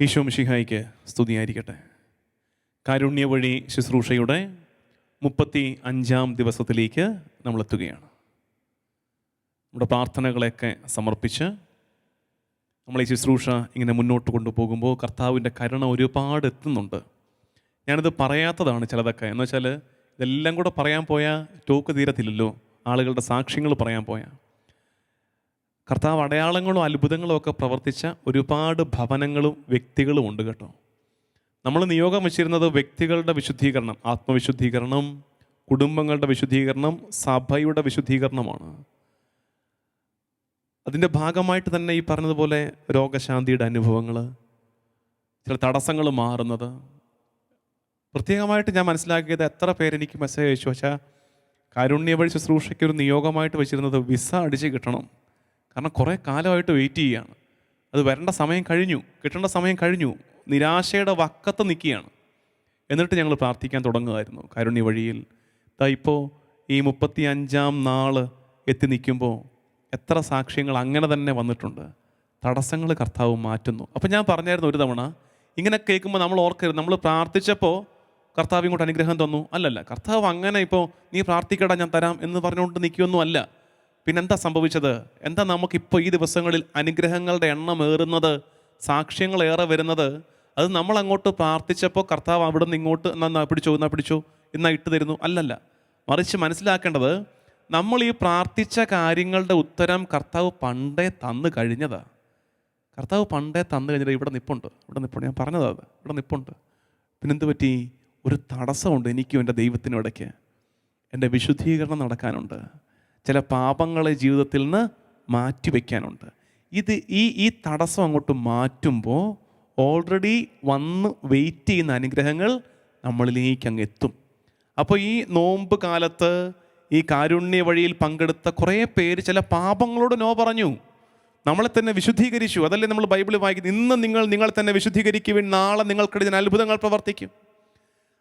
ഈശോ മിശിഹായ്ക്ക് സ്തുതിയായിരിക്കട്ടെ. കാരുണ്യ വഴി ശുശ്രൂഷയുടെ 35-ാം ദിവസത്തിലേക്ക് നമ്മൾ എത്തുകയാണ്. നമ്മുടെ പ്രാർത്ഥനകളെയൊക്കെ സമർപ്പിച്ച് നമ്മൾ ഈ ശുശ്രൂഷ ഇങ്ങനെ മുന്നോട്ട് കൊണ്ടുപോകുമ്പോൾ കർത്താവിൻ്റെ കരുണ ഒരുപാട് എത്തുന്നുണ്ട്. ഞാനിത് പറയാത്തതാണ് ചിലതൊക്കെ, എന്ന് വെച്ചാൽ ഇതെല്ലാം കൂടെ പറയാൻ പോയാൽ ടോക്ക് തീരത്തില്ലല്ലോ. ആളുകളുടെ സാക്ഷ്യങ്ങൾ പറയാൻ പോയാൽ കർത്താവ് അടയാളങ്ങളും അത്ഭുതങ്ങളും ഒക്കെ പ്രവർത്തിച്ച ഒരുപാട് ഭവനങ്ങളും വ്യക്തികളും ഉണ്ട് കേട്ടോ. നമ്മൾ നിയോഗം വെച്ചിരുന്നത് വ്യക്തികളുടെ വിശുദ്ധീകരണം, ആത്മവിശുദ്ധീകരണം, കുടുംബങ്ങളുടെ വിശുദ്ധീകരണം, സഭയുടെ വിശുദ്ധീകരണമാണ്. അതിൻ്റെ ഭാഗമായിട്ട് തന്നെ ഈ പറഞ്ഞതുപോലെ രോഗശാന്തിയുടെ അനുഭവങ്ങൾ, ചില തടസ്സങ്ങൾ മാറുന്നത്. പ്രത്യേകമായിട്ട് ഞാൻ മനസ്സിലാക്കിയത്, എത്ര പേരെനിക്ക് മെസ്സേജ് അയച്ചു വെച്ചാൽ കാരുണ്യ വഴി ശുശ്രൂഷയ്ക്ക് ഒരു നിയോഗമായിട്ട് വെച്ചിരുന്നത് വിസ അടിച്ച് കിട്ടണം. കാരണം കുറേ കാലമായിട്ട് വെയിറ്റ് ചെയ്യുകയാണ്. അത് വരേണ്ട സമയം കഴിഞ്ഞു, കിട്ടേണ്ട സമയം കഴിഞ്ഞു, നിരാശയുടെ വക്കത്ത് നിൽക്കുകയാണ്. എന്നിട്ട് ഞങ്ങൾ പ്രാർത്ഥിക്കാൻ തുടങ്ങുമായിരുന്നു കാരുണ്യ വഴിയിൽ. ഇപ്പോൾ ഈ 35-ാം നാൾ എത്തി നിൽക്കുമ്പോൾ എത്ര സാക്ഷ്യങ്ങൾ അങ്ങനെ തന്നെ വന്നിട്ടുണ്ട്. തടസ്സങ്ങൾ കർത്താവ് മാറ്റുന്നു. അപ്പം ഞാൻ പറഞ്ഞായിരുന്നു ഒരു തവണ, ഇങ്ങനെ കേൾക്കുമ്പോൾ നമ്മൾ ഓർക്കരുത് നമ്മൾ പ്രാർത്ഥിച്ചപ്പോൾ കർത്താവ് ഇങ്ങോട്ട് അനുഗ്രഹം തന്നു. അല്ലല്ല, കർത്താവ് അങ്ങനെ ഇപ്പോൾ നീ പ്രാർത്ഥിക്കടാ ഞാൻ തരാം എന്ന് പറഞ്ഞുകൊണ്ട് നിൽക്കുകയൊന്നും അല്ല. പിന്നെന്താ സംഭവിച്ചത്? എന്താ നമുക്കിപ്പോൾ ഈ ദിവസങ്ങളിൽ അനുഗ്രഹങ്ങളുടെ എണ്ണം ഏറുന്നത്, സാക്ഷ്യങ്ങൾ ഏറെ വരുന്നത്? അത് നമ്മൾ അങ്ങോട്ട് പ്രാർത്ഥിച്ചപ്പോൾ കർത്താവ് അവിടെ നിന്ന് ഇങ്ങോട്ട് എന്നാ പിടിച്ചോ എന്നാ ഇട്ട് തരുന്നു? അല്ലല്ല, മറിച്ച് മനസ്സിലാക്കേണ്ടത്, നമ്മൾ ഈ പ്രാർത്ഥിച്ച കാര്യങ്ങളുടെ ഉത്തരം കർത്താവ് പണ്ടേ തന്നു കഴിഞ്ഞതാ. കർത്താവ് പണ്ടേ തന്നു കഴിഞ്ഞത് ഇവിടെ നിപ്പുണ്ട്. ഞാൻ പറഞ്ഞതാ, അത് ഇവിടെ നിപ്പുണ്ട്. പിന്നെന്ത് പറ്റി? ഒരു തടസ്സമുണ്ട് എനിക്കും എൻ്റെ ദൈവത്തിനും ഇടയ്ക്ക്. എൻ്റെ വിശുദ്ധീകരണം നടക്കാനുണ്ട്. ചില പാപങ്ങളെ ജീവിതത്തിൽ നിന്ന് മാറ്റിവെക്കാനുണ്ട്. ഈ തടസ്സം അങ്ങോട്ട് മാറ്റുമ്പോൾ ഓൾറെഡി വന്ന് വെയിറ്റ് ചെയ്യുന്ന അനുഗ്രഹങ്ങൾ നമ്മളിലേക്ക് അങ്ങ് എത്തും. അപ്പോൾ ഈ നോമ്പ് കാലത്ത് ഈ കാരുണ്യ വഴിയിൽ പങ്കെടുത്ത കുറേ പേര് ചില പാപങ്ങളോട് നോ പറഞ്ഞു, നമ്മളെ തന്നെ വിശുദ്ധീകരിച്ചു. അതല്ലേ നമ്മൾ ബൈബിളിൽ വായിക്കുന്നത്, ഇന്ന് നിങ്ങൾ തന്നെ വിശുദ്ധീകരിക്കുവിൻ, നാളെ നിങ്ങൾക്കിടയിൽ അത്ഭുതങ്ങൾ പ്രവർത്തിക്കും.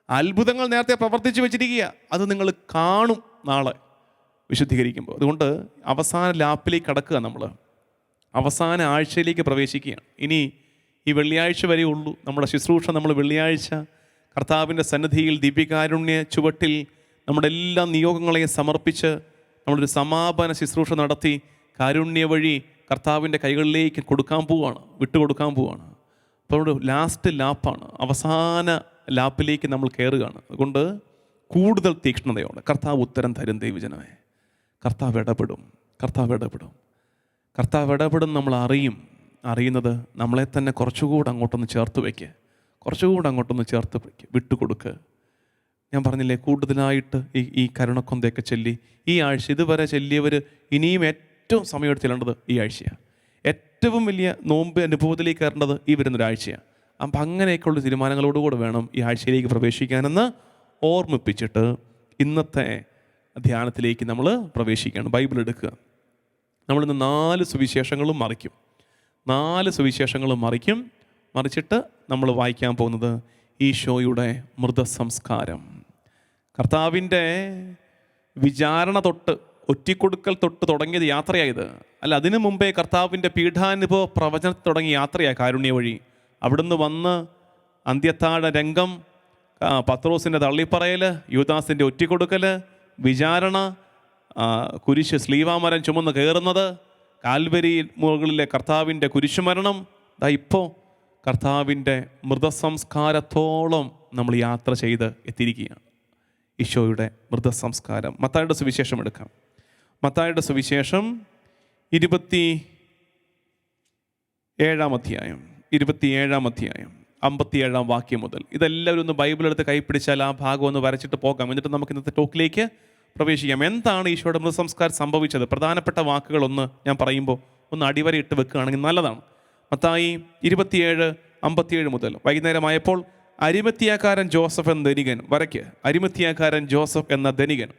അത്ഭുതങ്ങൾ നേരത്തെ പ്രവർത്തിച്ചു വെച്ചിരിക്കുക, അത് നിങ്ങൾ കാണും നാളെ വിശുദ്ധീകരിക്കുമ്പോൾ. അതുകൊണ്ട് അവസാന ലാപ്പിലേക്ക് കടക്കുക, നമ്മൾ അവസാന ആഴ്ചയിലേക്ക് പ്രവേശിക്കുകയാണ്. ഇനി ഈ വെള്ളിയാഴ്ച വരെ ഉള്ളൂ നമ്മുടെ ശുശ്രൂഷ. നമ്മൾ വെള്ളിയാഴ്ച കർത്താവിൻ്റെ സന്നിധിയിൽ ദിവ്യകാരുണ്യ ചുവട്ടിൽ നമ്മുടെ എല്ലാ നിയോഗങ്ങളെയും സമർപ്പിച്ച് നമ്മളൊരു സമാപന ശുശ്രൂഷ നടത്തി കാരുണ്യ വഴി കർത്താവിൻ്റെ കൈകളിലേക്ക് വിട്ടുകൊടുക്കാൻ പോവുകയാണ്. അപ്പോൾ ലാസ്റ്റ് ലാപ്പാണ്, അവസാന ലാപ്പിലേക്ക് നമ്മൾ കയറുകയാണ്. അതുകൊണ്ട് കൂടുതൽ തീക്ഷ്ണതയോടെ കർത്താവ് ഉത്തരം തരും. ദൈവജനമേ, കർത്താവ് ഇടപെടും. കർത്താവ് ഇടപെടും. നമ്മൾ അറിയുന്നത് നമ്മളെ തന്നെ കുറച്ചുകൂടെ അങ്ങോട്ടൊന്ന് ചേർത്ത് വയ്ക്കുക, വിട്ടുകൊടുക്കുക. ഞാൻ പറഞ്ഞില്ലേ, കൂടുതലായിട്ട് ഈ കരുണക്കൊന്തയൊക്കെ ചൊല്ലി ഈ ആഴ്ച ഇതുവരെ ചൊല്ലിയവർ ഇനിയും ഏറ്റവും സമയം ചെല്ലേണ്ടത് ഈ ആഴ്ചയാണ്. ഏറ്റവും വലിയ നോമ്പ് അനുഭവത്തിലേക്ക് കയറേണ്ടത് ഈ വരുന്നൊരാഴ്ചയാണ്. അപ്പം അങ്ങനെയൊക്കെയുള്ള തീരുമാനങ്ങളോടുകൂടെ വേണം ഈ ആഴ്ചയിലേക്ക് പ്രവേശിക്കാനെന്ന് ഓർമ്മിപ്പിച്ചിട്ട് ഇന്നത്തെ ധ്യാനത്തിലേക്ക് നമ്മൾ പ്രവേശിക്കുകയാണ്. ബൈബിൾ എടുക്കുക. നമ്മളിന്ന് 4 സുവിശേഷങ്ങളും മറിച്ചിട്ട് നമ്മൾ വായിക്കാൻ പോകുന്നത് ഈശോയുടെ മൃതസംസ്കാരം. കർത്താവിൻ്റെ വിചാരണ തൊട്ട്, ഒറ്റിക്കൊടുക്കൽ തൊട്ട് തുടങ്ങിയത് യാത്രയായത് അല്ല, അതിനു മുമ്പേ കർത്താവിൻ്റെ പീഠാനുഭവ പ്രവചനത്തിൽ തുടങ്ങിയ യാത്രയാണ് കാരുണ്യ വഴി. അവിടുന്ന് വന്ന് അന്ത്യത്താഴ രംഗം, പത്രോസിൻ്റെ തള്ളിപ്പറയൽ, യൂദാസിൻ്റെ ഒറ്റിക്കൊടുക്കൽ, വിചാരണ, കുരിശ് സ്ലീവാമരം ചുമന്ന് കയറുന്നത്, കാൽവരി മുകളിലെ കർത്താവിൻ്റെ കുരിശുമരണം, ഇപ്പോൾ കർത്താവിൻ്റെ മൃതസംസ്കാരത്തോളം നമ്മൾ യാത്ര ചെയ്ത് എത്തിയിരിക്കുകയാണ്. ഈശോയുടെ മൃതസംസ്കാരം. മത്തായിയുടെ സുവിശേഷം എടുക്കാം. മത്തായിയുടെ സുവിശേഷം 27-ാം അധ്യായം 57-ാം വാക്യം മുതൽ. ഇതെല്ലാവരും ഒന്ന് ബൈബിളെടുത്ത് കൈപ്പിടിച്ചാൽ ആ ഭാഗം ഒന്ന് വരച്ചിട്ട് പോകാം. എന്നിട്ട് നമുക്ക് ഇന്നത്തെ ടോക്കിലേക്ക് പ്രവേശിക്കാം. എന്താണ് ഈശോയുടെ മൃതസംസ്കാരം സംഭവിച്ചത്? പ്രധാനപ്പെട്ട വാക്കുകളൊന്ന് ഞാൻ പറയുമ്പോൾ ഒന്ന് അടിവരയിട്ട് വെക്കുകയാണെങ്കിൽ നല്ലതാണ്. മത്തായി 27:57 മുതൽ. വൈകുന്നേരമായപ്പോൾ അരിമത്തിയാക്കാരൻ ജോസഫ് എന്ന ധനികൻ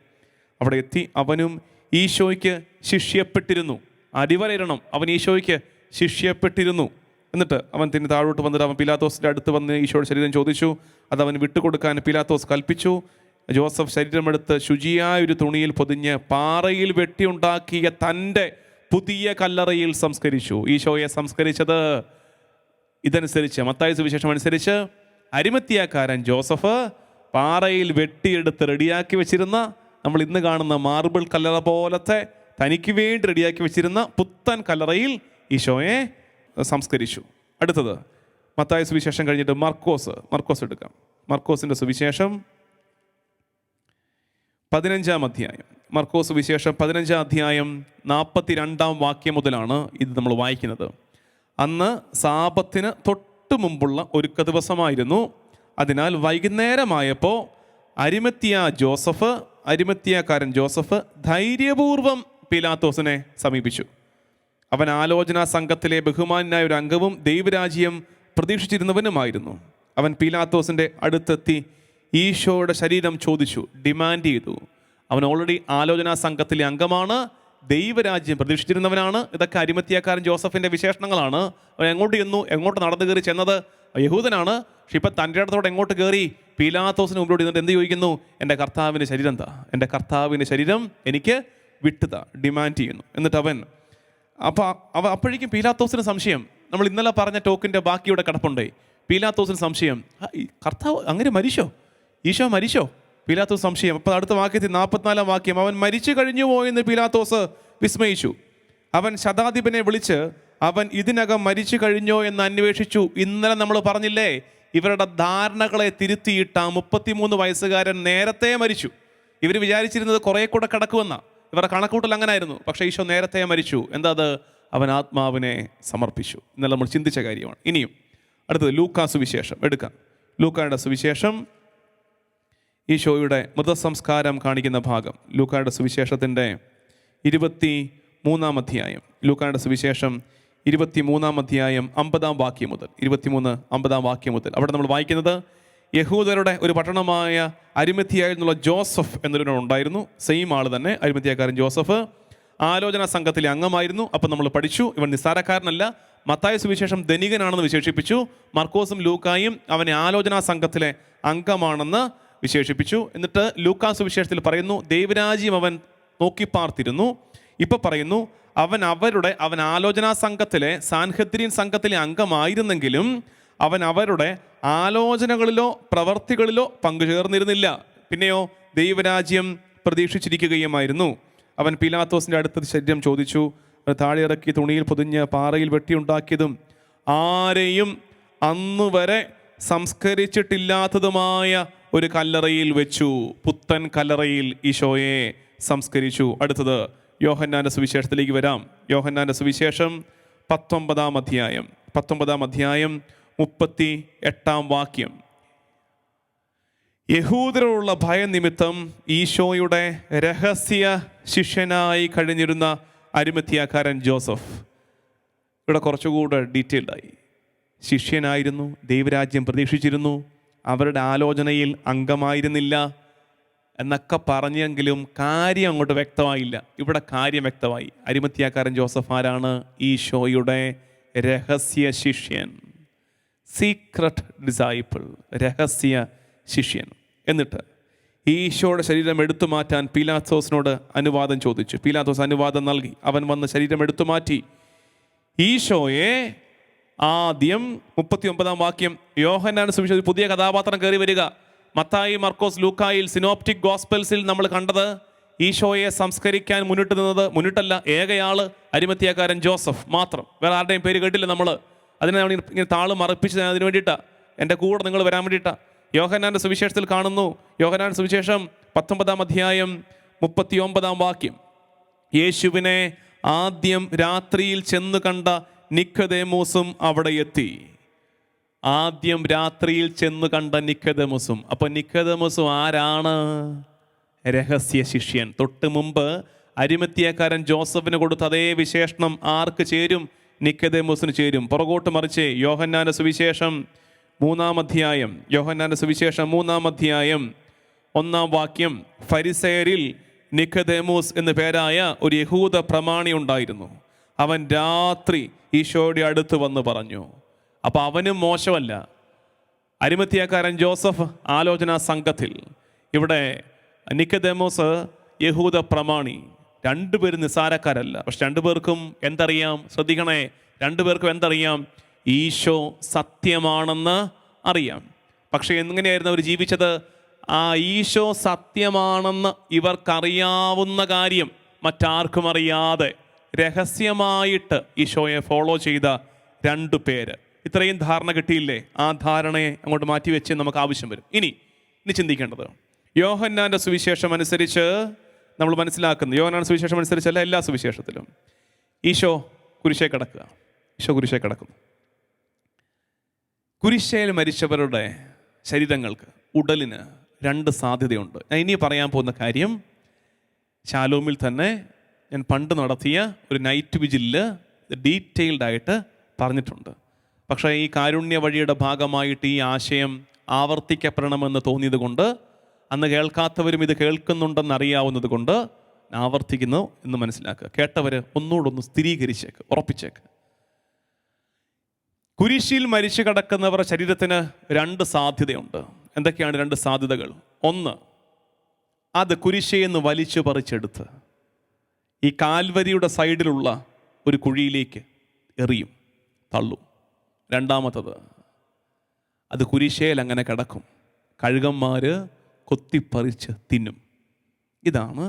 അവിടെ എത്തി. അവനും ഈശോയ്ക്ക് ശിഷ്യപ്പെട്ടിരുന്നു. അടിവരയിടണം, അവൻ ഈശോയ്ക്ക് ശിഷ്യപ്പെട്ടിരുന്നു. എന്നിട്ട് അവൻ തിന്ന് താഴോട്ട് വന്നിട്ട് അവൻ പീലാത്തോസിൻ്റെ അടുത്ത് വന്ന് ഈശോയുടെ ശരീരം ചോദിച്ചു. അത് അവൻ വിട്ടുകൊടുക്കാൻ പീലാത്തോസ് കൽപ്പിച്ചു. ജോസഫ് ശരീരമെടുത്ത് ശുചിയായ ഒരു തുണിയിൽ പൊതിഞ്ഞ് പാറയിൽ വെട്ടിയുണ്ടാക്കിയ തൻ്റെ പുതിയ കല്ലറയിൽ സംസ്കരിച്ചു. ഈശോയെ സംസ്കരിച്ചത് ഇതനുസരിച്ച് മത്തായി സുവിശേഷം അനുസരിച്ച് അരിമത്യാക്കാരൻ ജോസഫ് പാറയിൽ വെട്ടിയെടുത്ത് റെഡിയാക്കി വെച്ചിരുന്ന, നമ്മൾ ഇന്ന് കാണുന്ന മാർബിൾ കല്ലറ പോലത്തെ തനിക്ക് വേണ്ടി റെഡിയാക്കി വെച്ചിരുന്ന പുത്തൻ കല്ലറയിൽ ഈശോയെ സംസ്കരിച്ചു. അടുത്തത് മത്തായി സുവിശേഷം കഴിഞ്ഞിട്ട് മർക്കോസ് എടുക്കാം. മർക്കോസിൻ്റെ സുവിശേഷം 15-ാം അധ്യായം. മർക്കോസ് സുവിശേഷം 15-ാം അധ്യായം 42-ാം വാക്യം മുതലാണ് ഇത് നമ്മൾ വായിക്കുന്നത്. അന്ന് സാബത്തിന് തൊട്ട് മുമ്പുള്ള ഒരുക്ക ദിവസമായിരുന്നു. അതിനാൽ വൈകുന്നേരമായപ്പോൾ അരിമത്യാക്കാരൻ ജോസഫ് ധൈര്യപൂർവം പീലാത്തോസിനെ സമീപിച്ചു. അവൻ ആലോചനാ സംഘത്തിലെ ബഹുമാനായ ഒരു അംഗവും ദൈവരാജ്യം പ്രതീക്ഷിച്ചിരുന്നവനുമായിരുന്നു. അവൻ പീലാത്തോസിൻ്റെ അടുത്തെത്തി ഈശോയുടെ ശരീരം ചോദിച്ചു, ഡിമാൻഡ് ചെയ്തു. അവൻ ഓൾറെഡി ആലോചനാ സംഘത്തിലെ അംഗമാണ്, ദൈവരാജ്യം പ്രതീക്ഷിച്ചിരുന്നവനാണ്. ഇതൊക്കെ അരിമത്യാക്കാരൻ ജോസഫിൻ്റെ വിശേഷണങ്ങളാണ്. അവൻ എങ്ങോട്ട് നടന്നു കയറി ചെന്നത് യഹൂദനാണ്. പക്ഷെ ഇപ്പം തൻ്റെ അടുത്തോടെ എങ്ങോട്ട് കയറി പീലാത്തോസിന് മുമ്പോട്ട് ഇരുന്നിട്ട് എന്ത് ചോദിക്കുന്നു? എൻ്റെ കർത്താവിൻ്റെ ശരീരം താ, എൻ്റെ കർത്താവിൻ്റെ ശരീരം എനിക്ക് വിട്ടുതാ, ഡിമാൻഡ് ചെയ്യുന്നു. എന്നിട്ട് അപ്പോഴേക്കും പീലാത്തോസിന് സംശയം. നമ്മൾ ഇന്നലെ പറഞ്ഞ ടോക്കിൻ്റെ ബാക്കിയുടെ കിടപ്പുണ്ടേ. പീലാത്തോസിന് സംശയം, കർത്താവ് അങ്ങനെ മരിച്ചോ? ഈശോ മരിച്ചോ? പീലാത്തോസ് സംശയം. അപ്പോൾ അടുത്ത വാക്യത്തിൽ 44-ാം വാക്യം, അവൻ മരിച്ചു കഴിഞ്ഞു പോയെന്ന് പീലാത്തോസ് വിസ്മയിച്ചു. അവൻ ശതാധിപനെ വിളിച്ച് അവൻ ഇതിനകം മരിച്ചു കഴിഞ്ഞോ എന്ന് അന്വേഷിച്ചു. ഇന്നലെ നമ്മൾ പറഞ്ഞില്ലേ, ഇവരുടെ ധാരണകളെ തിരുത്തിയിട്ട 33 വയസ്സുകാരൻ നേരത്തെ മരിച്ചു. ഇവർ വിചാരിച്ചിരുന്നത് കുറേ കൂടെ കിടക്കുമെന്നാണ്. ഇവരുടെ കണക്കൂട്ടൽ അങ്ങനെ ആയിരുന്നു. പക്ഷേ ഈശോ നേരത്തെ മരിച്ചു. എന്താ അത്? അവൻ ആത്മാവിനെ സമർപ്പിച്ചു. ഇന്നലെ നമ്മൾ ചിന്തിച്ച കാര്യമാണ്. ഇനിയും അടുത്തത് ലൂക്കാ സുവിശേഷം എടുക്കാം. ലൂക്കായുടെ സുവിശേഷം ഈശോയുടെ മൃതസംസ്കാരം കാണിക്കുന്ന ഭാഗം. ലൂക്കായുടെ സുവിശേഷത്തിൻ്റെ 23-ാം അധ്യായം. ലൂക്കായുടെ സുവിശേഷം 23-ാം അധ്യായം 50-ാം വാക്യം മുതൽ 50-ാം വാക്യം മുതൽ അവിടെ നമ്മൾ വായിക്കുന്നത്, യഹൂദരുടെ ഒരു പട്ടണമായ അരിമത്യായിൽ നിന്നുള്ള ജോസഫ് എന്നൊരുണ്ടായിരുന്നു. സെയിം ആൾ തന്നെ, അരിമത്യാക്കാരൻ ജോസഫ് ആലോചനാ സംഘത്തിലെ അംഗമായിരുന്നു. അപ്പം നമ്മൾ പഠിച്ചു, ഇവൻ നിസ്സാരക്കാരനല്ല. മത്തായി സുവിശേഷം ധനികനാണെന്ന് വിശേഷിപ്പിച്ചു. മർക്കോസും ലൂക്കായും അവനെ ആലോചനാ സംഘത്തിലെ അംഗമാണെന്ന് വിശേഷിപ്പിച്ചു. എന്നിട്ട് ലൂക്കാ സുവിശേഷത്തിൽ പറയുന്നു, ദൈവരാജ്യം അവൻ നോക്കിപ്പാർത്തിരുന്നു. ഇപ്പം പറയുന്നു, അവൻ ആലോചനാ സംഘത്തിലെ സാൻഹദ്രീൻ സംഘത്തിലെ അംഗമായിരുന്നെങ്കിലും അവൻ അവരുടെ ആലോചനകളിലോ പ്രവർത്തികളിലോ പങ്കുചേർന്നിരുന്നില്ല. പിന്നെയോ ദൈവരാജ്യം പ്രതീക്ഷിച്ചിരിക്കുകയുമായിരുന്നു. അവൻ പീലാത്തോസിൻ്റെ അടുത്ത ശരീരം ചോദിച്ചു. താഴെ ഇറക്കി തുണിയിൽ പൊതിഞ്ഞ് പാറയിൽ വെട്ടിയുണ്ടാക്കിയതും ആരെയും അന്നുവരെ സംസ്കരിച്ചിട്ടില്ലാത്തതുമായ ഒരു കല്ലറയിൽ വെച്ചു. പുത്തൻ കല്ലറയിൽ ഈശോയെ സംസ്കരിച്ചു. അടുത്തത് യോഹന്നാന്റെ സുവിശേഷത്തിലേക്ക് വരാം. യോഹന്നാന്റെ സുവിശേഷം 19-ാം അധ്യായം 38-ാം വാക്യം. യഹൂദരോടുള്ള ഭയനിമിത്തം ഈശോയുടെ രഹസ്യ ശിഷ്യനായി കഴിഞ്ഞിരുന്ന അരിമത്യാക്കാരൻ ജോസഫ് ഇവിടെ കുറച്ചുകൂടെ ഡീറ്റെയിൽഡായി. ശിഷ്യനായിരുന്നു, ദൈവരാജ്യം പ്രതീക്ഷിച്ചിരുന്നു, അവരുടെ ആലോചനയിൽ അംഗമായിരുന്നില്ല എന്നൊക്കെ പറഞ്ഞെങ്കിലും കാര്യം അങ്ങോട്ട് വ്യക്തമായില്ല. ഇവിടെ കാര്യം വ്യക്തമായി. അരിമത്യാക്കാരൻ ജോസഫ് ആരാണ്? ഈശോയുടെ രഹസ്യ ശിഷ്യൻ, സീക്രട്ട് ഡിസൈപ്പിൾ, രഹസ്യ ശിഷ്യൻ. എന്നിട്ട് ഈശോയുടെ ശരീരം എടുത്തു മാറ്റാൻ പീലാത്തോസിനോട് അനുവാദം ചോദിച്ചു. പീലാത്തോസ് അനുവാദം നൽകി. അവൻ വന്ന് ശരീരം എടുത്തു മാറ്റി. ഈശോയെ ആദ്യം 39-ാം വാക്യം, യോഹന്നാന്റെ സുവിശേഷത്തിൽ പുതിയ കഥാപാത്രം കയറി വരിക. മത്തായി, മർക്കോസ്, ലൂക്കായിൽ, സിനോപ്റ്റിക് ഗോസ്പൽസിൽ നമ്മൾ കണ്ടത് ഈശോയെ സംസ്കരിക്കാൻ മുന്നിട്ടല്ല ഏകയാള് അരിമത്യാക്കാരൻ ജോസഫ് മാത്രം. വേറെ ആരുടെയും പേര് കേട്ടില്ല നമ്മൾ. അതിനാണ് ഇങ്ങനെ താള് മറപ്പിച്ചത്. അതിന് വേണ്ടിയിട്ടാണ്, എൻ്റെ കൂടെ നിങ്ങൾ വരാൻ വേണ്ടിയിട്ടാണ്. യോഹന്നാന്റെ സുവിശേഷത്തിൽ കാണുന്നു. യോഹന്നാന്റെ സുവിശേഷം 19-ാം അധ്യായം 39-ാം വാക്യം, യേശുവിനെ ആദ്യം രാത്രിയിൽ ചെന്ന് കണ്ട നിക്കോദേമോസും അവിടെ എത്തി. ആദ്യം രാത്രിയിൽ ചെന്ന് കണ്ട നിക്കോദേമോസും. അപ്പം നിക്കോദേമോസും ആരാണ്? രഹസ്യ ശിഷ്യൻ. തൊട്ട് മുമ്പ് അരിമത്യാക്കാരൻ ജോസഫിന് കൊടുത്ത അതേ വിശേഷണം ആർക്ക് ചേരും? നിക്കോദേമോസിന് ചേരും. പുറകോട്ട് മറിച്ച് യോഹന്നാന്റെ സുവിശേഷം 3-ാം അധ്യായം 1-ാം വാക്യം, ഫരിസയരിൽ നിക്കോദേമോസ് എന്നു പേരായ ഒരു യഹൂദ പ്രമാണി ഉണ്ടായിരുന്നു. അവൻ രാത്രി ഈശോയുടെ അടുത്ത് വന്ന് പറഞ്ഞു. അപ്പം അവനും മോശമല്ല. അരിമത്യാക്കാരൻ ജോസഫ് ആലോചനാ സംഘത്തിൽ, ഇവിടെ നിക്കോദേമോസ് യഹൂദ പ്രമാണി. രണ്ടുപേരും നിസ്സാരക്കാരല്ല. പക്ഷെ രണ്ടുപേർക്കും എന്തറിയാം? ശ്രദ്ധിക്കണേ, രണ്ടുപേർക്കും എന്തറിയാം? ഈശോ സത്യമാണെന്ന് അറിയാം. പക്ഷേ എങ്ങനെയായിരുന്നു അവർ ജീവിച്ചത്? ആ ഈശോ സത്യമാണെന്ന് ഇവർക്കറിയാവുന്ന കാര്യം മറ്റാർക്കും അറിയാതെ രഹസ്യമായിട്ട് ഈശോയെ ഫോളോ ചെയ്ത 2 പേര്. ഇത്രയും ധാരണ കിട്ടിയില്ലേ? ആ ധാരണയെ അങ്ങോട്ട് മാറ്റി വെച്ച് നമുക്ക് ആവശ്യം വരും. ഇനി ചിന്തിക്കേണ്ടത് യോഹന്നാൻ്റെ സുവിശേഷം അനുസരിച്ച് നമ്മൾ മനസ്സിലാക്കുന്നു. യോഹന്നാൻ്റെ സുവിശേഷം അനുസരിച്ചല്ല, എല്ലാ സുവിശേഷത്തിലും ഈശോ കുരിശേ കിടക്കുക. ഈശോ കുരിശേ കിടക്കുന്നു. കുരിശേൽ മരിച്ചവരുടെ ശരീരങ്ങൾക്ക്, ഉടലിന് 2 സാധ്യതയുണ്ട്. ഞാൻ ഇനി പറയാൻ പോകുന്ന കാര്യം ശാലോമിൽ തന്നെ ഞാൻ പണ്ട് നടത്തിയ ഒരു നൈറ്റ് വിജിലിൽ ഡീറ്റെയിൽഡായിട്ട് പറഞ്ഞിട്ടുണ്ട്. പക്ഷേ ഈ കാരുണ്യ വഴിയുടെ ഭാഗമായിട്ട് ഈ ആശയം ആവർത്തിക്കപ്പെടണമെന്ന് തോന്നിയത് കൊണ്ട്, അന്ന് കേൾക്കാത്തവരും ഇത് കേൾക്കുന്നുണ്ടെന്ന് അറിയാവുന്നത് കൊണ്ട് ആവർത്തിക്കുന്നു എന്ന് മനസ്സിലാക്കുക. കേട്ടവർ ഒന്നുകൂടെ സ്ഥിരീകരിച്ചേക്ക്, ഉറപ്പിച്ചേക്ക്. കുരിശിൽ മരിച്ചു കിടക്കുന്നവരുടെ ശരീരത്തിന് 2 സാധ്യതയുണ്ട്. എന്തൊക്കെയാണ് 2 സാധ്യതകൾ? ഒന്ന്, അത് കുരിശേന്ന് വലിച്ചു പറിച്ചെടുത്ത് ഈ കാൽവരിയുടെ സൈഡിലുള്ള ഒരു കുഴിയിലേക്ക് എറിയും, തള്ളും. രണ്ടാമത്തത്, അത് കുരിശേൽ അങ്ങനെ കിടക്കും, കഴുകന്മാർ കൊത്തിപ്പറിച്ച് തിന്നും. ഇതാണ്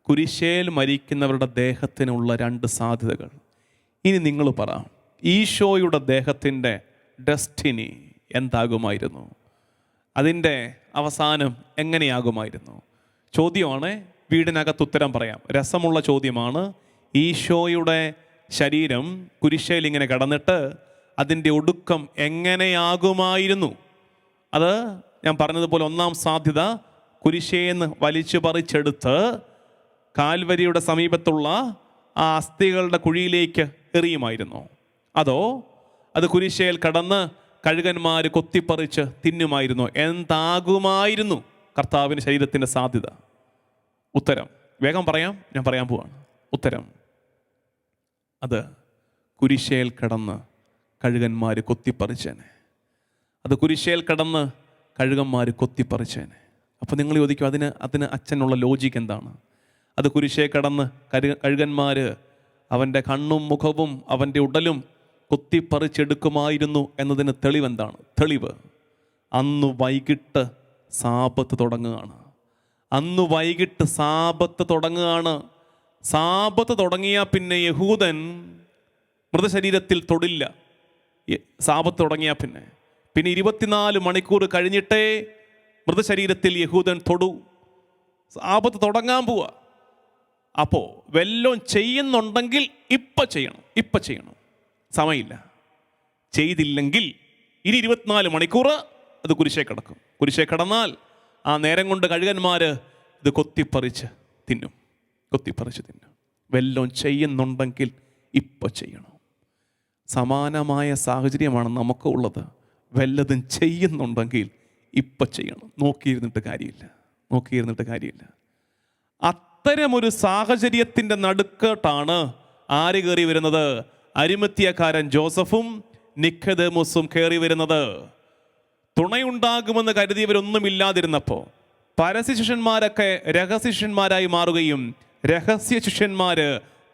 കുരിശേൽ മരിക്കുന്നവരുടെ ദേഹത്തിനുള്ള 2 സാധ്യതകൾ. ഇനി നിങ്ങൾ പറ, ഈശോയുടെ ദേഹത്തിൻ്റെ ഡെസ്റ്റിനി എന്താകുമായിരുന്നു? അതിൻ്റെ അവസാനം എങ്ങനെയാകുമായിരുന്നു? ചോദ്യമാണ്. വീടിനകത്ത് ഉത്തരം പറയാം. രസമുള്ള ചോദ്യമാണ്. ഈശോയുടെ ശരീരം കുരിശേൽ ഇങ്ങനെ കിടന്നിട്ട് അതിൻ്റെ ഒടുക്കം എങ്ങനെയാകുമായിരുന്നു? അത് ഞാൻ പറഞ്ഞതുപോലെ 1-ാം സാധ്യത, കുരിശേന്ന് വലിച്ചു പറിച്ചെടുത്ത് കാൽവരിയുടെ സമീപത്തുള്ള ആ അസ്ഥികളുടെ കുഴിയിലേക്ക് എറിയുമായിരുന്നു. അതോ അത് കുരിശേൽ കടന്ന് കഴുകന്മാർ കൊത്തിപ്പറിച്ച് തിന്നുമായിരുന്നു? എന്താകുമായിരുന്നു കർത്താവിൻ്റെ ശരീരത്തിൻ്റെ സാധ്യത? ഉത്തരം വേഗം പറയാം, ഞാൻ പറയാൻ പോവാണ്. ഉത്തരം, അത് കുരിശേൽ കടന്ന് കഴുകന്മാർ കൊത്തിപ്പറിച്ചേനെ. അത് കുരിശേൽ കടന്ന് കഴുകന്മാർ കൊത്തിപ്പറിച്ചേനെ. അപ്പോൾ നിങ്ങൾ ചോദിക്കും, അതിന് അച്ഛനുള്ള ലോജിക്ക് എന്താണ്? അത് കുരിശേ കടന്ന് കഴുകന്മാർ അവൻ്റെ കണ്ണും മുഖവും അവൻ്റെ ഉടലും കൊത്തിപ്പറിച്ചെടുക്കുമായിരുന്നു എന്നതിന് തെളിവെന്താണ്? തെളിവ്, അന്ന് വൈകിട്ട് സാബത്ത് തുടങ്ങുകയാണ്. അന്ന് വൈകിട്ട് സാബത്ത് തുടങ്ങുകയാണ്. സാബത്ത് തുടങ്ങിയാൽ പിന്നെ യഹൂദൻ മൃതശരീരത്തിൽ തൊടില്ല. സാബത്ത് തുടങ്ങിയാൽ പിന്നെ 24 മണിക്കൂർ കഴിഞ്ഞിട്ടേ മൃതശരീരത്തിൽ യഹൂദൻ തൊടൂ. സാബത്ത് തുടങ്ങാൻ പോവുക. അപ്പോൾ വല്ലതും ചെയ്യുന്നുണ്ടെങ്കിൽ ഇപ്പം ചെയ്യണം. സമയമില്ല. ചെയ്തില്ലെങ്കിൽ ഇനി 24 മണിക്കൂർ അത് കുരിശേ കിടക്കും. കുരിശേ കിടന്നാൽ ആ നേരം കൊണ്ട് കഴുകന്മാർ ഇത് കൊത്തിപ്പറിച്ച് തിന്നും. വല്ലതും ചെയ്യുന്നുണ്ടെങ്കിൽ ഇപ്പം ചെയ്യണം. സമാനമായ സാഹചര്യമാണ് നമുക്ക് ഉള്ളത്. വല്ലതും ചെയ്യുന്നുണ്ടെങ്കിൽ ഇപ്പം ചെയ്യണം. നോക്കിയിരുന്നിട്ട് കാര്യമില്ല. അത്തരമൊരു സാഹചര്യത്തിൻ്റെ നടുക്കോട്ടാണ് ആര് കയറി വരുന്നത്? അരിമത്യാക്കാരൻ ജോസഫും നിക്കോദേമോസും കയറി വരുന്നത്. തുണയുണ്ടാകുമെന്ന് കരുതിയവരൊന്നുമില്ലാതിരുന്നപ്പോൾ പരസ്യശിഷ്യന്മാരൊക്കെ രഹസ്യശിഷ്യന്മാരായി മാറുകയും രഹസ്യശിഷ്യന്മാർ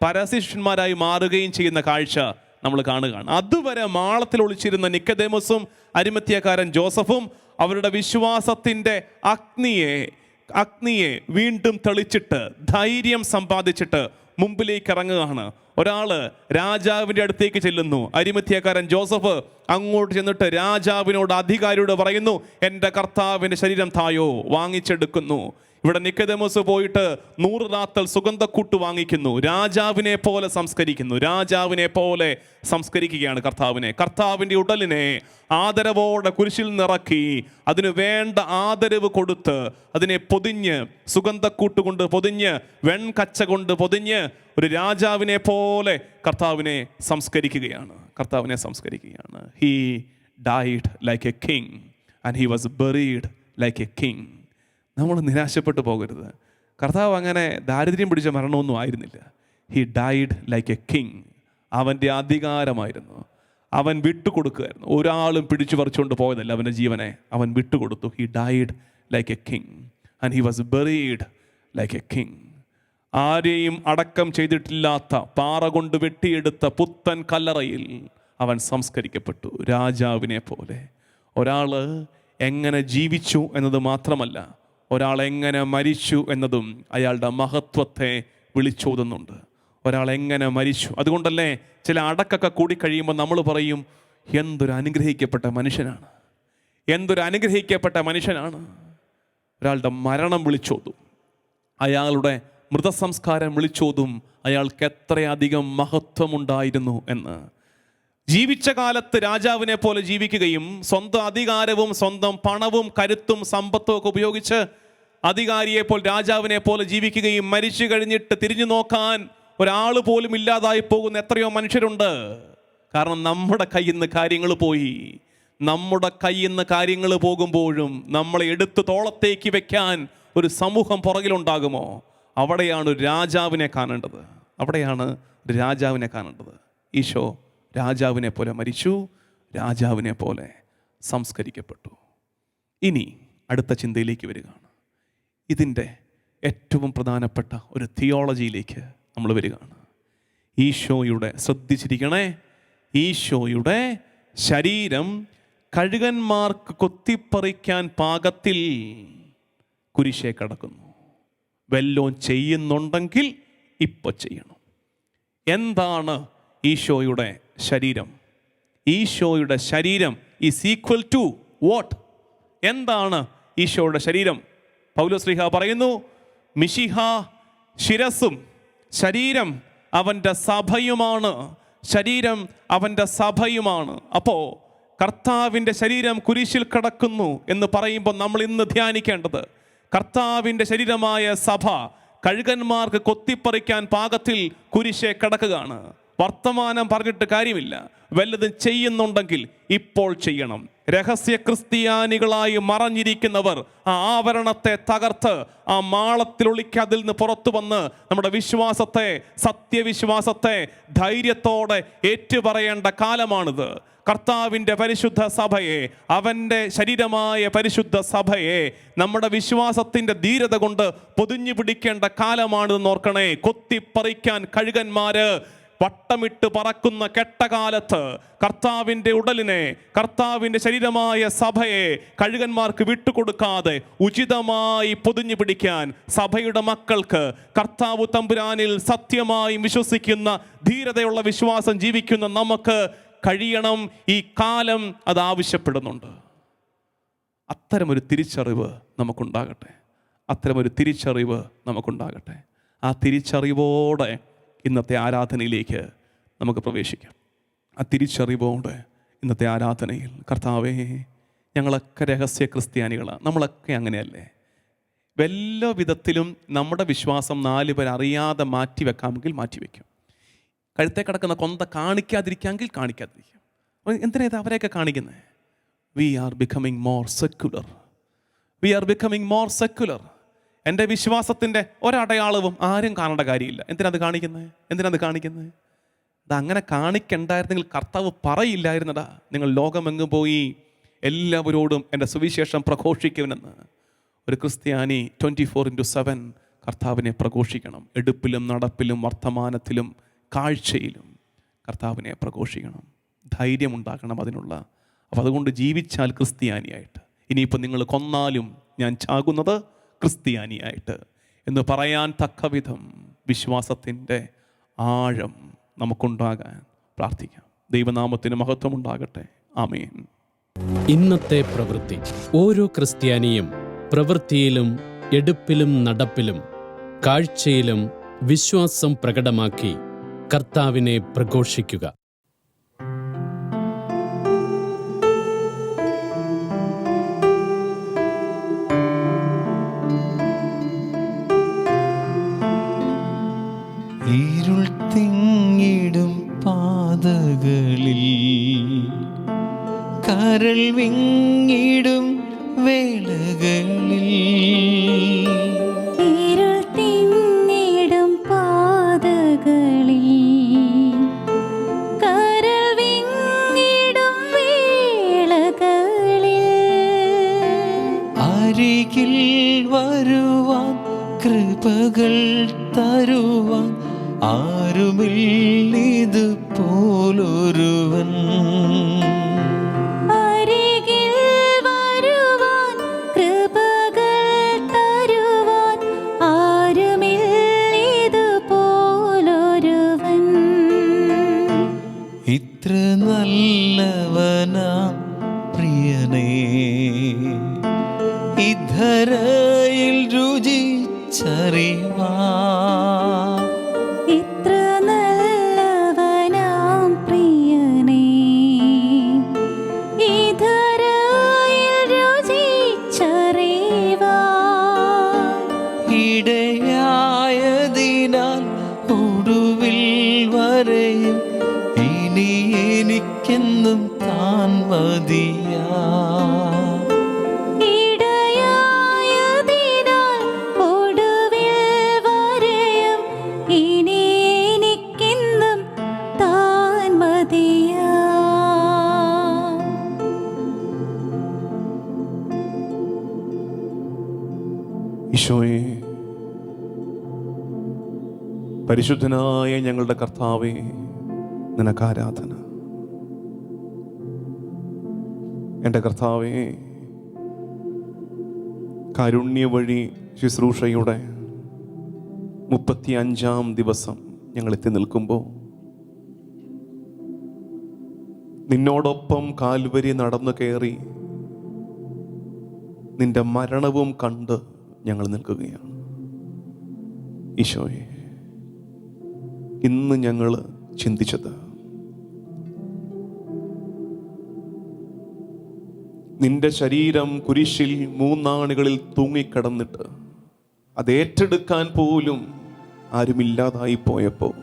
പരസ്യശിഷ്യന്മാരായി മാറുകയും ചെയ്യുന്ന കാഴ്ച നമ്മൾ കാണുകയാണ്. അതുവരെ മാളത്തിൽ ഒളിച്ചിരുന്ന നിക്കോദേമോസും അരിമത്യാക്കാരൻ ജോസഫും അവരുടെ വിശ്വാസത്തിൻ്റെ അഗ്നിയെ വീണ്ടും തെളിച്ചിട്ട് ധൈര്യം സമ്പാദിച്ചിട്ട് മുമ്പിലേക്ക് ഇറങ്ങുകയാണ്. ഒരാൾ രാജാവിൻ്റെ അടുത്തേക്ക് ചെല്ലുന്നു. അരിമത്യാക്കാരൻ ജോസഫ് അങ്ങോട്ട് ചെന്നിട്ട് രാജാവിനോട്, അധികാരിയോട് പറയുന്നു, എൻ്റെ കർത്താവിൻ്റെ ശരീരം തായോ, വാങ്ങിച്ചെടുക്കുന്നു. ഇവിടെ നിക്കോദേമോസ് പോയിട്ട് 100 റാത്തൽ സുഗന്ധക്കൂട്ട് വാങ്ങിക്കുന്നു. രാജാവിനെ പോലെ സംസ്കരിക്കുകയാണ് കർത്താവിൻ്റെ ഉടലിനെ ആദരവോടെ കുരിശിൽ നിറക്കി അതിന് വേണ്ട ആദരവ് കൊടുത്ത് അതിനെ പൊതിഞ്ഞ് സുഗന്ധക്കൂട്ട് കൊണ്ട് പൊതിഞ്ഞ് വെൺകച്ച കൊണ്ട് പൊതിഞ്ഞ് ഒരു രാജാവിനെ പോലെ കർത്താവിനെ സംസ്കരിക്കുകയാണ്. He died like a king and he was buried like a king. നമ്മൾ നിരാശപ്പെട്ടു പോകരുത്. കർത്താവ് അങ്ങനെ ദാരിദ്ര്യം പിടിച്ച മരണമൊന്നും ആയിരുന്നില്ല. He died like A king. അവൻ്റെ അധികാരമായിരുന്നു. അവൻ വിട്ടുകൊടുക്കുകയായിരുന്നു. ഒരാളും പിടിച്ചു പറിച്ചുകൊണ്ട് പോയതല്ല അവൻ്റെ ജീവനെ, അവൻ വിട്ടുകൊടുത്തു. He died like A king and he was buried like A king. ആരെയും അടക്കം ചെയ്തിട്ടില്ലാത്ത പാറ കൊണ്ട് വെട്ടിയെടുത്ത പുത്തൻ കല്ലറയിൽ അവൻ സംസ്കരിക്കപ്പെട്ടു. രാജാവിനെ പോലെ. ഒരാൾ എങ്ങനെ ജീവിച്ചു എന്നത് മാത്രമല്ല, ഒരാൾ എങ്ങനെ മരിച്ചു എന്നതും അയാളുടെ മഹത്വത്തെ വിളിച്ചോതുന്നുണ്ട്. ഒരാൾ എങ്ങനെ മരിച്ചു. അതുകൊണ്ടല്ലേ ചില അടക്കൊക്കെ കൂടിക്കഴിയുമ്പോൾ നമ്മൾ പറയും, എന്തൊരു അനുഗ്രഹിക്കപ്പെട്ട മനുഷ്യനാണ്, എന്തൊരു അനുഗ്രഹിക്കപ്പെട്ട മനുഷ്യനാണ്. ഒരാളുടെ മരണം വിളിച്ചോതും, അയാളുടെ മൃതസംസ്കാരം വിളിച്ചോതും അയാൾക്ക് എത്രയധികം മഹത്വമുണ്ടായിരുന്നു എന്ന്. ജീവിച്ച കാലത്ത് രാജാവിനെ പോലെ ജീവിക്കുകയും സ്വന്തം അധികാരവും സ്വന്തം പണവും കരുത്തും സമ്പത്തും ഒക്കെ ഉപയോഗിച്ച് അധികാരിയെ പോലെ രാജാവിനെ പോലെ ജീവിക്കുകയും മരിച്ചു കഴിഞ്ഞിട്ട് തിരിഞ്ഞു നോക്കാൻ ഒരാൾ പോലും ഇല്ലാതായി പോകുന്ന എത്രയോ മനുഷ്യരുണ്ട്. കാരണം നമ്മുടെ കയ്യിൽ നിന്ന് കാര്യങ്ങൾ പോയി. നമ്മുടെ കയ്യിൽ നിന്ന് കാര്യങ്ങൾ പോകുമ്പോഴും നമ്മളെ എടുത്ത് തോളത്തേക്ക് വെക്കാൻ ഒരു സമൂഹം പുറകിലുണ്ടാകുമോ? അവിടെയാണ് ഒരു രാജാവിനെ കാണേണ്ടത്. അവിടെയാണ് ഒരു രാജാവിനെ കാണേണ്ടത്. ഈശോ രാജാവിനെ പോലെ മരിച്ചു, രാജാവിനെ പോലെ സംസ്കരിക്കപ്പെട്ടു. ഇനി അടുത്ത ചിന്തയിലേക്ക് വരികയാണ്. ഇതിൻ്റെ ഏറ്റവും പ്രധാനപ്പെട്ട ഒരു തിയോളജിയിലേക്ക് നമ്മൾ വരികയാണ്. ഈശോയുടെ, ശ്രദ്ധിച്ചിരിക്കണേ, ഈശോയുടെ ശരീരം കഴുകന്മാർക്ക് കൊത്തിപ്പറിക്കാൻ പാകത്തിൽ കുരിശേ കിടക്കുന്നു. വല്ലോം ചെയ്യുന്നുണ്ടെങ്കിൽ ഇപ്പോൾ ചെയ്യണം. എന്താണ് ഈശോയുടെ ശരീരം? ഈശോയുടെ ശരീരം ഈസ് ഈക്വൽ ടു വാട്ട്? എന്താണ് ഈശോയുടെ ശരീരം? പൗലോസ് പറയുന്നു, മിശിഹ ശിരസും ശരീരം അവൻ്റെ സഭയുമാണ്. ശരീരം അവൻ്റെ സഭയുമാണ്. അപ്പോൾ കർത്താവിൻ്റെ ശരീരം കുരിശിൽ കിടക്കുന്നു എന്ന് പറയുമ്പോൾ നമ്മൾ ഇന്ന് ധ്യാനിക്കേണ്ടത്, കർത്താവിൻ്റെ ശരീരമായ സഭ കഴുകന്മാർക്ക് കൊത്തിപ്പറിക്കാൻ പാകത്തിൽ കുരിശെ കിടക്കുകയാണ്. വർത്തമാനം പറഞ്ഞിട്ട് കാര്യമില്ല. വല്ലതും ചെയ്യുന്നുണ്ടെങ്കിൽ ഇപ്പോൾ ചെയ്യണം. രഹസ്യ ക്രിസ്ത്യാനികളായി മറഞ്ഞിരിക്കുന്നവർ ആ ആവരണത്തെ തകർത്ത് ആ മാളത്തിൽ അതിൽ നിന്ന് പുറത്തു വന്ന് നമ്മുടെ വിശ്വാസത്തെ, സത്യവിശ്വാസത്തെ ധൈര്യത്തോടെ ഏറ്റുപറയേണ്ട കാലമാണിത്. കർത്താവിൻ്റെ പരിശുദ്ധ സഭയെ, അവൻ്റെ ശരീരമായ പരിശുദ്ധ സഭയെ നമ്മുടെ വിശ്വാസത്തിൻ്റെ ധീരത കൊണ്ട് പൊതിഞ്ഞു പിടിക്കേണ്ട കാലമാണിതെന്ന് ഓർക്കണേ. കൊത്തിപ്പറിക്കാൻ കഴുകന്മാര് വട്ടമിട്ട് പറക്കുന്ന കെട്ടകാലത്ത് കർത്താവിൻ്റെ ഉടലിനെ, കർത്താവിൻ്റെ ശരീരമായ സഭയെ കഴുകന്മാർക്ക് വിട്ടുകൊടുക്കാതെ ഉചിതമായി പൊതിഞ്ഞു പിടിക്കാൻ സഭയുടെ മക്കൾക്ക്, കർത്താവ് തമ്പുരാനിൽ സത്യമായും വിശ്വസിക്കുന്ന ധീരതയുള്ള വിശ്വാസം ജീവിക്കുന്ന നമുക്ക് കഴിയണം. ഈ കാലം അത് ആവശ്യപ്പെടുന്നുണ്ട്. അത്തരമൊരു തിരിച്ചറിവ് നമുക്കുണ്ടാകട്ടെ. അത്തരമൊരു തിരിച്ചറിവ് നമുക്കുണ്ടാകട്ടെ. ആ തിരിച്ചറിവോടെ ഇന്നത്തെ ആരാധനയിലേക്ക് നമുക്ക് പ്രവേശിക്കാം. ആ തിരിച്ചറിവോടെ ഇന്നത്തെ ആരാധനയിൽ, കർത്താവേ, ഞങ്ങളൊക്കെ രഹസ്യ ക്രിസ്ത്യാനികളാണ്. നമ്മളൊക്കെ അങ്ങനെയല്ലേ? വല്ല വിധത്തിലും നമ്മുടെ വിശ്വാസം 4 പേർ അറിയാതെ മാറ്റിവെക്കാമെങ്കിൽ മാറ്റിവെക്കും. കഴുത്തെ കിടക്കുന്ന കൊന്ത കാണിക്കാതിരിക്കാമെങ്കിൽ കാണിക്കാതിരിക്കും. എന്തിനാ ഇത് അവരെയൊക്കെ കാണിക്കുന്നത്? We are becoming more secular. We are becoming more secular. എൻ്റെ വിശ്വാസത്തിൻ്റെ ഒരടയാളവും ആരും കാണേണ്ട കാര്യമില്ല. എന്തിനത് കാണിക്കുന്നത്? എന്തിനത് കാണിക്കുന്നത്? ഇത് അങ്ങനെ കാണിക്കണ്ടായിരുന്നെങ്കിൽ കർത്താവ് പറയില്ലായിരുന്നടാ, നിങ്ങൾ ലോകമെങ്ങും പോയി എല്ലാവരോടും എൻ്റെ സുവിശേഷം പ്രഘോഷിക്കുമെന്ന്. ഒരു ക്രിസ്ത്യാനി 24/7 കർത്താവിനെ പ്രഘോഷിക്കണം. എടുപ്പിലും നടപ്പിലും വർത്തമാനത്തിലും കാഴ്ചയിലും കർത്താവിനെ പ്രഘോഷിക്കണം. ധൈര്യമുണ്ടാക്കണം അതിനുള്ള. അപ്പോൾ അതുകൊണ്ട് ജീവിച്ചാൽ ക്രിസ്ത്യാനിയായിട്ട്, ഇനിയിപ്പോൾ നിങ്ങൾ കൊന്നാലും ഞാൻ ചാകുന്നത് ക്രിസ്ത്യാനിയായിട്ട് എന്ന് പറയാൻ തക്കവിധം വിശ്വാസത്തിൻ്റെ ആഴം നമുക്കുണ്ടാകാൻ പ്രാർത്ഥിക്കാം. ദൈവനാമത്തിന് മഹത്വം ഉണ്ടാകട്ടെ. ആമേൻ. ഇന്നത്തെ പ്രവൃത്തി. ഓരോ ക്രിസ്ത്യാനിയും പ്രവൃത്തിയിലും എടുപ്പിലും നടപ്പിലും കാഴ്ചയിലും വിശ്വാസം പ്രകടമാക്കി കർത്താവിനെ പ്രഘോഷിക്കുക. ഇരുൾ തിങ്ങിടും പാതകളിൽ, കരൾ വിങ്ങിടും വേളകളിൽ, ഇരുൾ തിങ്ങിടും പാതകളിൽ, കരൾ വിങ്ങിടും വേളകളിൽ, അരികിൽ വരുവാൻ കൃപകൾ തരുവാൻ ആരുമില്ലിതു പോലൊരുവൻ. അരികിൽ വരുവാൻ കൃപകൾ തരുവാൻ ആരുമില്ലിതുപോലൊരുവൻ. ഇത്ര നല്ലവനാം പ്രിയനേ, ഇധരയിൽ രുചിച്ചറിവാൻ. ഇത്ര നല്ലവനാം പ്രിയനേ, ഈ ധരയിൽ രുചിച്ചറിവാൻ. ഇടയായതിനാൽ ഒടുവിൽ വരെയും ഇനി എനിക്കെന്നും താൻ മതിയാ. ഇടയായതിനാൽ ഒടുവിൽ വരെയും ഇനി എനിക്കെന്നും താൻ മതിയാ. ഈശോയെ, പരിശുദ്ധനായ ഞങ്ങളുടെ കർത്താവേ, നിനക്ക് ആരാധന. എൻ്റെ കർത്താവേ, കാരുണ്യ വഴി ശുശ്രൂഷയുടെ 35-ാം ദിവസം ഞങ്ങൾ എത്തി നിൽക്കുമ്പോൾ നിന്നോടൊപ്പം കാൽവരി നടന്നു കയറി നിന്റെ മരണവും കണ്ട് ഞങ്ങൾ നിൽക്കുകയാണ്. ഈശോയെ, ഇന്ന് ഞങ്ങൾ ചിന്തിച്ചത് നിന്റെ ശരീരം കുരിശിൽ 3 ആണികളിൽ തൂങ്ങിക്കിടന്നിട്ട് അത് ഏറ്റെടുക്കാൻ പോലും ആരുമില്ലാതായി പോയപ്പോൾ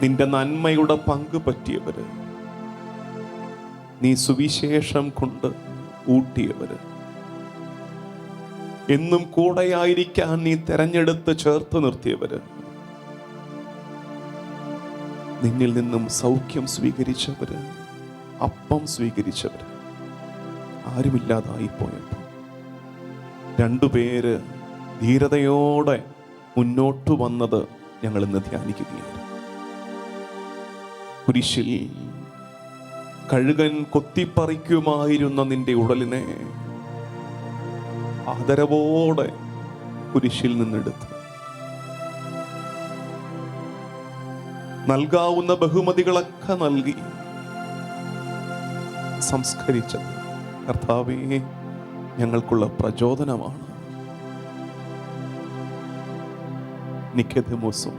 നിന്റെ നന്മയുടെ പങ്ക് പറ്റിയവര്, നീ സുവിശേഷം കൊണ്ട് ഊട്ടിയവര്, എന്നും കൂടെയായിരിക്കാൻ നീ തെരഞ്ഞെടുത്ത് ചേർത്ത് നിർത്തിയവര്, നിന്നിൽ നിന്നും സൗഖ്യം സ്വീകരിച്ചവര്, അപ്പം സ്വീകരിച്ചവര് ആരുമില്ലാതായി പോയപ്പോൾ 2 പേര് ധീരതയോടെ മുന്നോട്ട് വന്നത് ഞങ്ങൾ ഇന്ന് ധ്യാനിക്കുകയാണ്. കുരിശിൽ കഴുകൻ കൊത്തിപ്പറിക്കുമായിരുന്ന നിന്റെ ഉടലിനെ ആദരവോടെ കുരിശിൽ നിന്നെടുത്ത് നൽകാവുന്ന ബഹുമതികളൊക്കെ നൽകി സംസ്കരിച്ചത് കർത്താവേ ഞങ്ങൾക്കുള്ള പ്രചോദനമാണ്. നിക്കോദെമോസും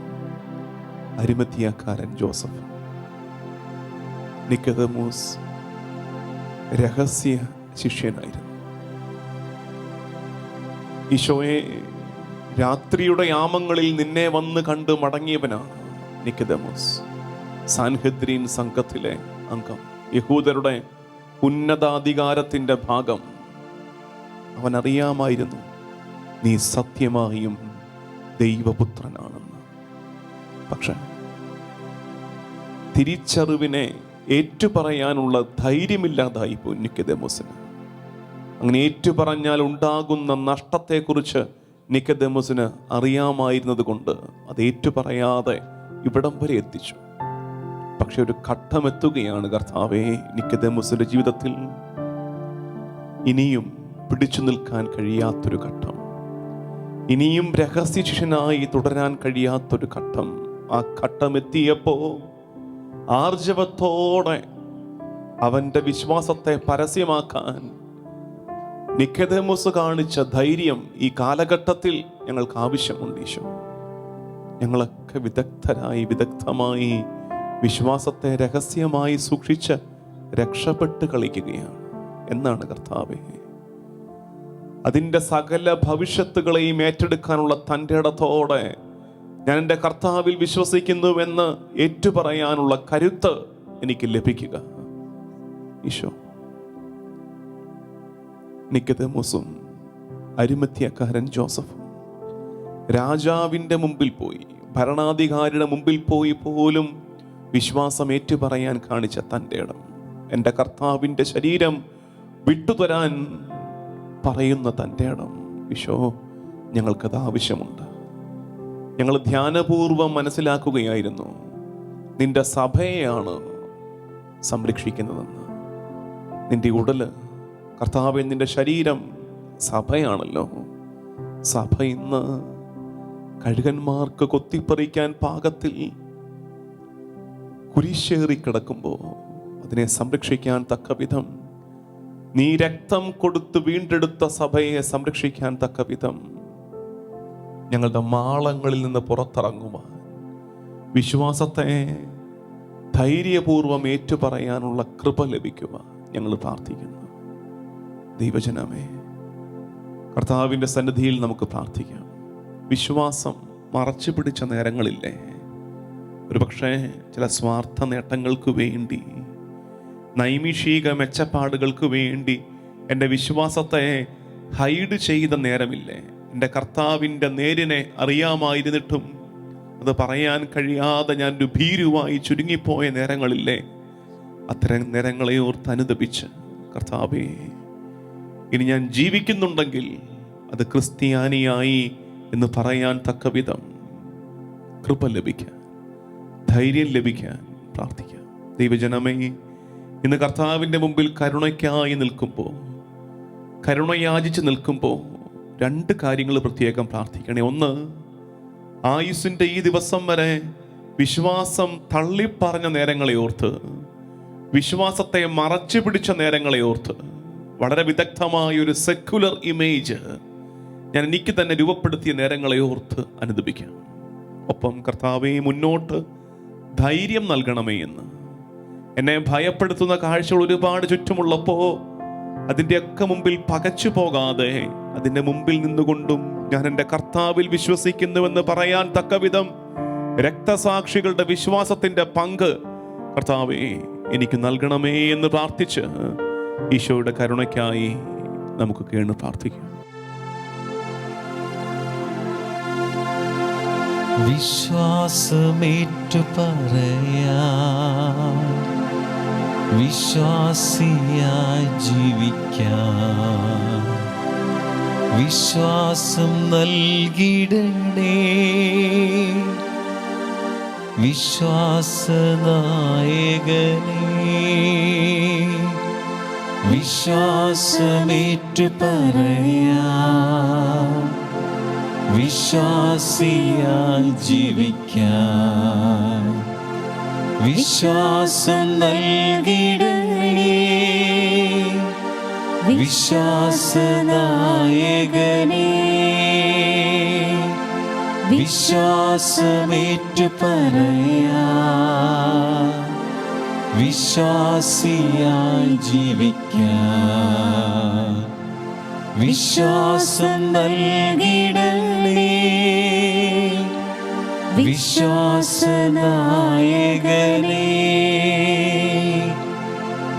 അരിമത്തിയാക്കാരൻ ജോസഫ്. നിക്കോദെമോസ് രഹസ്യ ശിഷ്യനായിരുന്നു. ഈശോയെ രാത്രിയുടെ യാമങ്ങളിൽ നിന്നെ വന്ന് കണ്ട് മടങ്ങിയവനാണ് നിക്കോദെമോസ്. സാൻഹെദ്രീൻ സംഘത്തിലെ അംഗം, യഹൂദരുടെ ഉന്നതാധികാരത്തിന്റെ ഭാഗം. അവൻ അറിയാമായിരുന്നു നീ സത്യമായും ദൈവപുത്രനാണെന്ന്. പക്ഷെ തിരിച്ചറിവിനെ ഏറ്റുപറയാനുള്ള ധൈര്യമില്ലാതായി പോയി നിക്കോദെമോസിന്. അങ്ങനെ ഏറ്റുപറഞ്ഞാൽ ഉണ്ടാകുന്ന നഷ്ടത്തെക്കുറിച്ച് നിക്കോദെമോസിന് അറിയാമായിരുന്നത് കൊണ്ട് അത് ഏറ്റുപറയാതെ ഇവിടം വരെ എത്തിച്ചു. പക്ഷെ ഒരു ഘട്ടമെത്തുകയാണ് കർത്താവേ നിക്കോദെമോസിന്റെ ജീവിതത്തിൽ, ഇനിയും പിടിച്ചു നിൽക്കാൻ കഴിയാത്തൊരു ഘട്ടം, ഇനിയും രഹസ്യ ശിഷ്യനായി തുടരാൻ കഴിയാത്തൊരു ഘട്ടം. ആ ഘട്ടമെത്തിയപ്പോ ആർജവത്തോടെ അവന്റെ വിശ്വാസത്തെ പരസ്യമാക്കാൻ നിക്കോദെമോസ് കാണിച്ച ധൈര്യം ഈ കാലഘട്ടത്തിൽ ഞങ്ങൾക്ക് ആവശ്യമുണ്ട്. ഈശോ, ഞങ്ങളൊക്കെ വിദഗ്ധമായി വിശ്വാസത്തെ രഹസ്യമായി സൂക്ഷിച്ച് രക്ഷപ്പെട്ട് കളിക്കുകയാണ്. എന്നാണ് കർത്താവേ, അതിൻ്റെ സകല ഭവിഷ്യത്തുകളെയും ഏറ്റെടുക്കാനുള്ള തൻ്റെ ഇടത്തോടെ ഞാൻ എൻ്റെ കർത്താവിൽ വിശ്വസിക്കുന്നുവെന്ന് ഏറ്റുപറയാനുള്ള കരുത്ത് എനിക്ക് ലഭിക്കുക. ഈശോ, നിക്കോദെമോസും അരിമത്യാക്കാരൻ ജോസഫും രാജാവിൻ്റെ മുമ്പിൽ പോയി, ഭരണാധികാരിയുടെ മുമ്പിൽ പോയി പോലും വിശ്വാസം ഏറ്റുപറയാൻ കാണിച്ച തൻ്റെ ഇടം, എൻ്റെ കർത്താവിൻ്റെ ശരീരം വിട്ടുതരാൻ പറയുന്ന തൻ്റെ ഇടം. ഈശോ, ഞങ്ങൾക്കത് ആവശ്യമുണ്ട്. ഞങ്ങൾ ധ്യാനപൂർവം മനസ്സിലാക്കുകയായിരുന്നു, നിന്റെ സഭയെയാണ് സംരക്ഷിക്കുന്നതെന്ന്. നിന്റെ ഉടല് കർത്താവേ, നിന്റെ ശരീരം സഭയാണല്ലോ. സഭ ഇന്ന് കഴുകന്മാർക്ക് കൊത്തിപ്പറിക്കാൻ പാകത്തിൽ കുരിശേറി കിടക്കുമ്പോൾ അതിനെ സംരക്ഷിക്കാൻ തക്ക വിധം നീ രക്തം കൊടുത്ത് വീണ്ടെടുത്ത സഭയെ സംരക്ഷിക്കാൻ തക്ക വിധം ഞങ്ങളുടെ മാളങ്ങളിൽ നിന്ന് പുറത്തിറങ്ങുവാൻ, വിശ്വാസത്തെ ധൈര്യപൂർവം ഏറ്റുപറയാനുള്ള കൃപ ലഭിക്കുവാൻ ഞങ്ങൾ പ്രാർത്ഥിക്കുന്നു. ദൈവജനമേ, കർത്താവിൻ്റെ സന്നിധിയിൽ നമുക്ക് പ്രാർത്ഥിക്കാം. വിശ്വാസം മറച്ചു പിടിച്ച നേരങ്ങളില്ലേ? ഒരുപക്ഷെ ചില സ്വാർത്ഥ നേട്ടങ്ങൾക്ക് വേണ്ടി, നൈമിഷിക മെച്ചപ്പാടുകൾക്ക് വേണ്ടി എൻ്റെ വിശ്വാസത്തെ ഹൈഡ് ചെയ്ത നേരമില്ലേ? എൻ്റെ കർത്താവിൻ്റെ നേരിനെ അറിയാമായിരുന്നിട്ടും അത് പറയാൻ കഴിയാതെ ഞാൻ ഒരു ഭീരുവായി ചുരുങ്ങിപ്പോയ നേരങ്ങളില്ലേ? അത്തരം നേരങ്ങളെ ഓർത്ത് അനുദപിച്ച്, കർത്താവേ, ഇനി ഞാൻ ജീവിക്കുന്നുണ്ടെങ്കിൽ അത് ക്രിസ്ത്യാനിയായി എന്ന് പറയാൻ തക്ക വിധം കൃപ ലഭിക്കാൻ, ധൈര്യം ലഭിക്കാൻ പ്രാർത്ഥിക്കാം. ദൈവജനമേ, ഇന്ന് കർത്താവിൻ്റെ മുമ്പിൽ കരുണയ്ക്കായി നിൽക്കുമ്പോൾ, കരുണയാചിച്ച് നിൽക്കുമ്പോൾ രണ്ട് കാര്യങ്ങൾ പ്രത്യേകം പ്രാർത്ഥിക്കണേ. ഒന്ന്, ആയുസ്സിൻ്റെ ഈ ദിവസം വരെ വിശ്വാസം തള്ളിപ്പറഞ്ഞ നേരങ്ങളെ ഓർത്ത്, വിശ്വാസത്തെ മറച്ചു പിടിച്ച നേരങ്ങളെ ഓർത്ത് വളരെ വിദഗ്ധമായ ഒരു സെക്യുലർ ഇമേജ് ഞാൻ എനിക്ക് തന്നെ രൂപപ്പെടുത്തിയ നേരങ്ങളെ ഓർത്ത് അനുദപിക്കാം. ഒപ്പം കർത്താവേ, മുന്നോട്ട് ധൈര്യം നൽകണമേ എന്ന്. എന്നെ ഭയപ്പെടുത്തുന്ന കാഴ്ചകൾ ഒരുപാട് ചുറ്റുമുള്ളപ്പോൾ അതിൻ്റെയൊക്കെ മുമ്പിൽ പകച്ചു പോകാതെ അതിൻ്റെ മുമ്പിൽ നിന്നുകൊണ്ടും ഞാൻ എൻ്റെ കർത്താവിൽ വിശ്വസിക്കുന്നുവെന്ന് പറയാൻ തക്ക വിധം രക്തസാക്ഷികളുടെ വിശ്വാസത്തിൻ്റെ പങ്ക് കർത്താവേ എനിക്ക് നൽകണമേ എന്ന് പ്രാർത്ഥിച്ച് ഈശോയുടെ കരുണയ്ക്കായി നമുക്ക് കേണ് പ്രാർത്ഥിക്കാം. വിശ്വാസമേറ്റു പറയാ, വിശ്വാസിയായി ജീവിക്കാം, വിശ്വാസം നൽകിടണേ വിശ്വാസനായകനേ. വിശ്വാസമേറ്റു പറയാ, വിശ്വാസിയായി ജീവിക്കാൻ, വിശ്വാസം നൽകിടണേ വിശ്വാസനായകനേ. വിശ്വാസമേറ്റു പറയാ, വിശ്വാസിയായി ജീവിക്കാൻ, വിശ്വാസം നൽകിടണേ വിശ്വാസനായകനേ.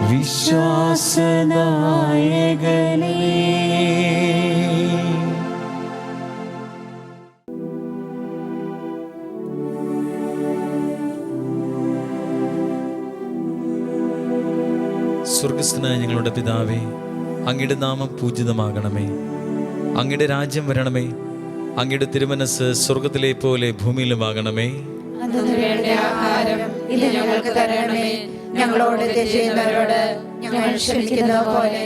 വിശ്വാസനായകനേ. സ്വർഗസ്ഥനായ ഞങ്ങളുടെ പിതാവേ, അങ്ങയുടെ നാമം പൂജിതമാകണമേ. അങ്ങയുടെ രാജ്യം വരണമേ. അങ്ങയുടെ തിരുമനസ് സ്വർഗത്തിലെ പോലെ ഭൂമിയിലുമാകണമേ. വേണ്ട ആഹാരം ഇത് ഞങ്ങൾക്ക് തരണമേ. ഞങ്ങളോട് തെറ്റ് ചെയ്യുന്നവരോട് ഞങ്ങൾ ക്ഷമിക്കുന്നത് പോലെ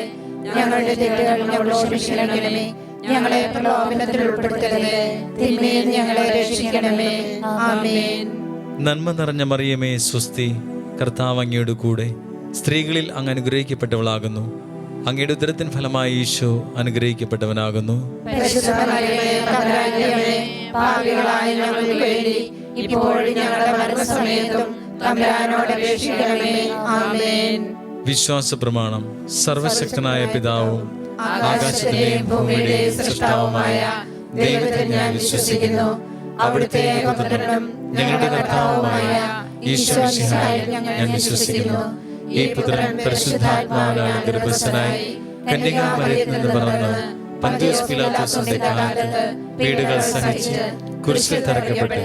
ഞങ്ങളുടെ തെറ്റുകൾ ഞങ്ങളോട് ക്ഷമിക്കണമേ. ഞങ്ങളെ പ്രലോഭനത്തിൽ ഉൾപ്പെടുത്തരുതേ, തിന്മയിൽ ഞങ്ങളെ രക്ഷിക്കണമേ. ആമേൻ. നന്മ നിറഞ്ഞ മറിയമേ, സ്വസ്തി, കർത്താവ് അങ്ങയുടെ കൂടെ. സ്ത്രീകളിൽ അങ്ങ് അനുഗ്രഹിക്കപ്പെട്ടവളാകുന്നു. അങ്ങയുടെ ഉദരത്തിൻ ഫലമായി ഈശോ അനുഗ്രഹിക്കപ്പെട്ടവനാകുന്നു. വിശ്വാസ പ്രമാണം. സർവശക്തനായ പിതാവും ആകാശത്തിലെയും ഭൂമിയുടെയും സൃഷ്ടാവുമായ ദൈവത്തെ ഞാൻ വിശ്വസിക്കുന്നു. അവിടുത്തെ ഏകപുത്രനും ഞങ്ങളുടെ കർത്താവുമായ ഈശോ മിശിഹായിൽ ഞാൻ വിശ്വസിക്കുന്നു. ഈ പുത്രൻ പരിശുദ്ധാത്മാവിനാൽ ഗർഭസ്ഥനായി കന്യകാമറിയത്തിൽ നിന്ന് പിറന്ന് പന്തിയോസ് പീലാത്തോസിന്റെ കാലത്ത് പീഡകൾ സഹിച്ച് കുരിശിൽ തറയ്ക്കപ്പെട്ട്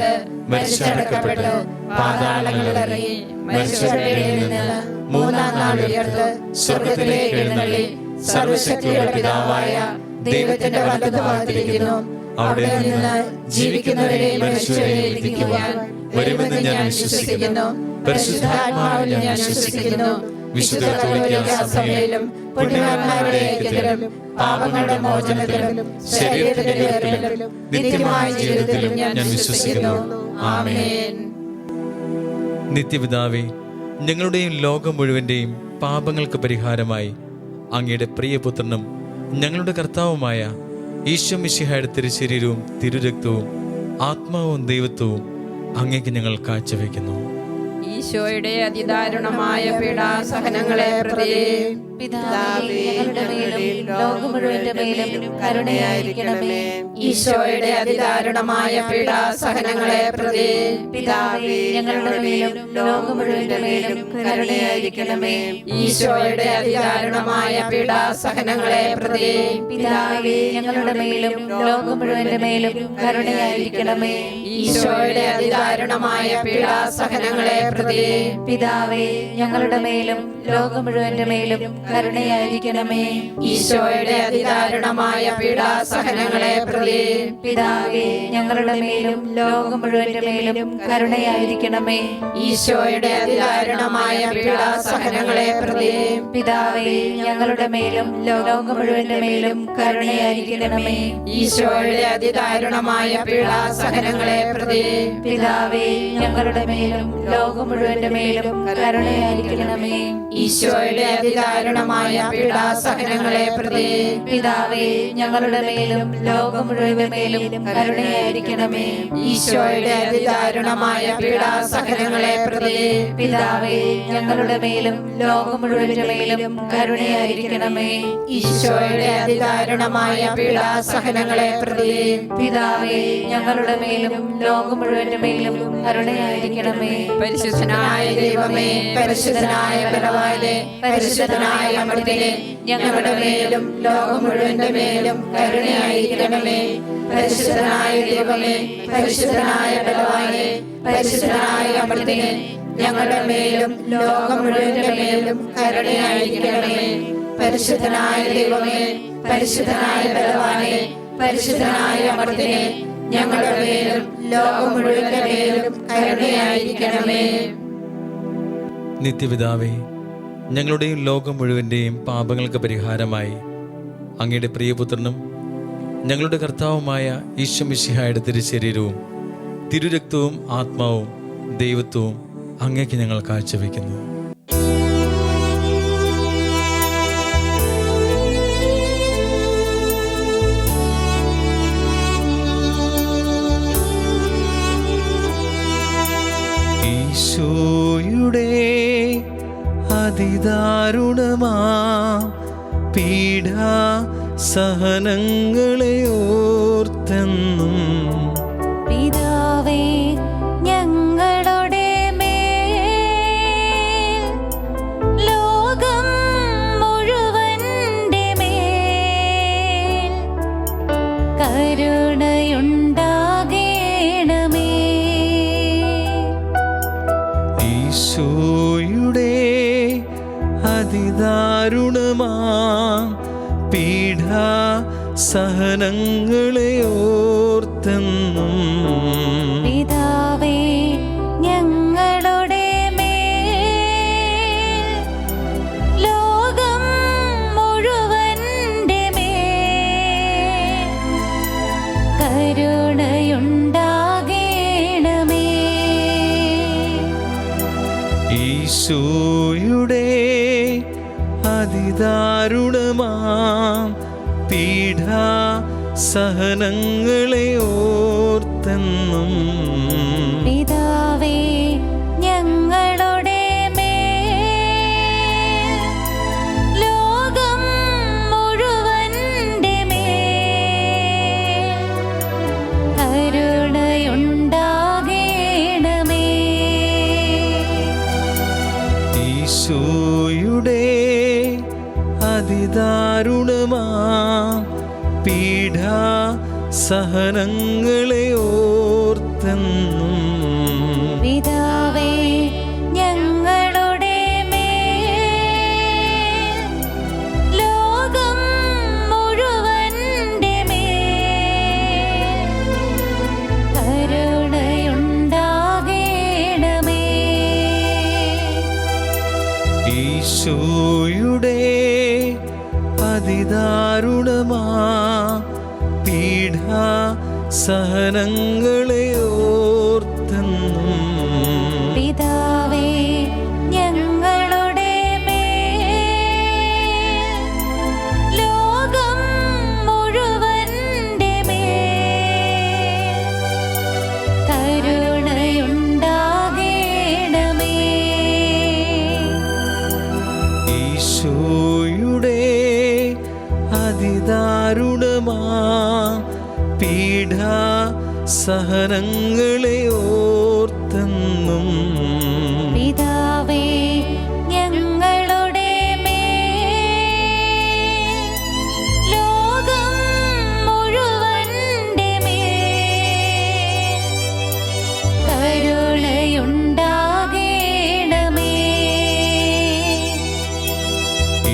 മരിച്ചടക്കപ്പെട്ട് പാതാളങ്ങളിൽ ഇറങ്ങി മരിച്ചവരുടെ ഇടയിൽ നിന്ന് മൂന്നാം നാൾ ഉയർത്ത് സ്വർഗ്ഗത്തിലേക്ക് എഴുന്നള്ളി സർവശക്തിയുടെ പിതാവായ ദൈവത്തിന്റെ വലതുഭാഗത്തിരിക്കുന്നു. അവിടെ നിന്ന് ജീവിക്കുന്നവരെയും മരിച്ചവരെയും വിധിക്കുവാൻ വരുമെന്ന് ഞാൻ വിശ്വസിക്കുന്നു. പരിശുദ്ധാത്മാവിൽ ഞാൻ വിശ്വസിക്കുന്നു. വിശുദ്ധ കത്തോലിക്കാ സഭയിലും പുണ്യവാന്മാരുടെ ഐക്യത്തിലും പാപങ്ങളുടെ മോചനത്തിലും ശരീരത്തിന്റെ ഉയർപ്പിലും നിത്യമായ ജീവിതത്തിലും ഞാൻ വിശ്വസിക്കുന്നു. ആമേൻ. നിത്യപിതാവേ, ഞങ്ങളുടെയും ലോകം മുഴുവന്റെയും പാപങ്ങൾക്ക് പരിഹാരമായി അങ്ങയുടെ പ്രിയപുത്രനും ഞങ്ങളുടെ കർത്താവുമായ ഈശോ മിശിഹായുടെ തിരുശരീരവും തിരുരക്തവും ആത്മാവും ദൈവത്വവും അങ്ങേക്ക് ഞങ്ങൾ കാഴ്ചവെക്കുന്നു. ഈശോയുടെ അതിദാരുണമായ പീഡാസഹനങ്ങളെ പ്രതി പിതാവേ, ഞങ്ങളുടെ മേലും ലോകം മുഴുവന്റെ മേലും കരുണയായിരിക്കണമേ. ഈശോയുടെ അതിദാരുണമായ പീഡാസഹനങ്ങളെ പ്രതി പിതാവേ, ഞങ്ങളുടെ മേലും ലോകം മുഴുവന്റെ മേലും കരുണയായിരിക്കണമേ. ഈശോയുടെ അതിദാരുണമായ പീഡാസഹനങ്ങളെ പ്രതി പിതാവേ, ഞങ്ങളുടെ മേലും ലോകം മുഴുവന്റെ മേലും കരുണയായിരിക്കണമേ. ഈശോയുടെ അതിദാരുണമായ പീഡാസഹനങ്ങളെ പ്രതി പിതാവേ, ഞങ്ങളുടെ മേലും ലോകം മുഴുവന്റെ മേലും കരുണയായിരിക്കണമേ. ഈശോയുടെ അതിദാരുണമായ പീഡാസഹനങ്ങളെ പ്രതി പിതാവേ, ഞങ്ങളുടെ മേലും ലോകം മുഴുവന്റെ മേലും കരുണയായിരിക്കണമേ. ഈശോയുടെ അതിദാരുണമായ പീഡാസഹനങ്ങളെ പ്രതി പിതാവേ, ഞങ്ങളുടെ മേലും ലോകം മുഴുവന്റെ മേലും കരുണയായിരിക്കണമേ. ഈശോയുടെ അതിദാരുണമായ പീഡാസഹനങ്ങളെ പ്രതി പിതാവേ, ഞങ്ങളുടെ മേലും ലോകം മുഴുവന്റെ മേലും കരുണയായിരിക്കണമേ. ഈശോയുടെ അതിദാരുണമായ പീഡാസഹനങ്ങളെ പ്രതി പിതാവേ, ഞങ്ങളുടെ മേലും ലോകം മുഴുവന്റെ മേലും കരുണയായിരിക്കണമേ. ഈശോയുടെ അതിദാരുണമായ പീഡാസഹനങ്ങളെ പ്രതി പിതാവേ, ഞങ്ങളുടെ മേലും ലോകം മുഴുവന്റെ മേലും കരുണയായിരിക്കണമേ. ഈശോയുടെ അതിദാരുണമായ പീഡാസഹനങ്ങളെ പ്രതി പിതാവേ, ഞങ്ങളുടെ മേലും ലോകം മുഴുവന്റെ മേലും കരുണയായിരിക്കണമേ. പരിശുദ്ധനായ ദൈവമേ, പരിശുദ്ധനായ ബലവാനെ, പരിശുദ്ധനായ അമൃതനെ, ഞങ്ങളുടെ മേലും ലോകം മുഴുവന്റെ മേലും കരുണയായിരിക്കണമേ. പരിശുദ്ധനായ ദൈവമേ, പരിശുദ്ധനായ ബലവാനെ, പരിശുദ്ധനായ അമൃതനെ, ഞങ്ങളുടെ മേലും ലോകം മുഴുവന്റെ മേലും കരുണയായിരിക്കണമേ. പരിശുദ്ധനായ ദൈവമേ, പരിശുദ്ധനായ ബലവാനെ, പരിശുദ്ധനായ അമൃതനെ, ഞങ്ങളുടെ മേലും ലോകം മുഴുവന്റെ മേലും കരുണയായിരിക്കണമേ. നിത്യപിതാവേ, ഞങ്ങളുടെയും ലോകം മുഴുവൻ്റെയും പാപങ്ങൾക്ക് പരിഹാരമായി അങ്ങയുടെ പ്രിയപുത്രനും ഞങ്ങളുടെ കർത്താവുമായ ഈശോ മിശിഹായുടെ തിരുശരീരവും തിരുരക്തവും ആത്മാവും ദൈവത്വവും അങ്ങേക്ക് ഞങ്ങൾ കാഴ്ചവെക്കുന്നു. ഈശോയുടെ അതിദാരുണമാ പീഡാ സഹനങ്ങളെ ഓർത്തെന്നും പിതാവേ, ഞങ്ങളുടെ മേൽ ലോകം മുഴുവന്റെ മേൽ കരുണയുണ്ടാകേണമേ. ഈശോയുടെ അതിദാരുണമാ പീഡാ സഹനങ്ങളെ ഓർത്തെന്നും പിതാവേ, ഞങ്ങളുടെ മേൽ ലോകം മുഴുവന്റെ മേൽ കരുണയുണ്ടാകേണമേ. ഈശോയുടെ അതിദാരുണമാ പീഡാ സഹനങ്ങളെ ഓർത്തെന്നും പിതാവേ, ഞങ്ങളുടെ മേൽ ലോകം മുഴുവന്റെ മേൽ കരുണയുണ്ടാകേണമേ. ഈശോയുടെ അതിദാരുണമാ പീഡാ സഹനങ്ങളെ ഓർത്തെന്നും പിതാവേ, ഞങ്ങളുടെ മേൽ ലോകം മുഴുവന്റെ മേൽ ഈശോയുടെ അതിദാരുണമാ പീഡാ സഹനങ്ങളെ ഓർത്തെന്നും പിതാവേ ഞങ്ങളുടെ മേൽ ലോകം മുഴുവന്റെ മേൽ കരുണയുണ്ടാകേണമേ. ഈശോയുടെ അതിദാരുണമാ പീഡാ സഹനങ്ങളെ ഓർത്തെന്നും പിതാവേ ഞങ്ങളുടെ മേൽ ലോകം മുഴുവന്റെ മേൽ കരുണയുണ്ടാകേണമേ.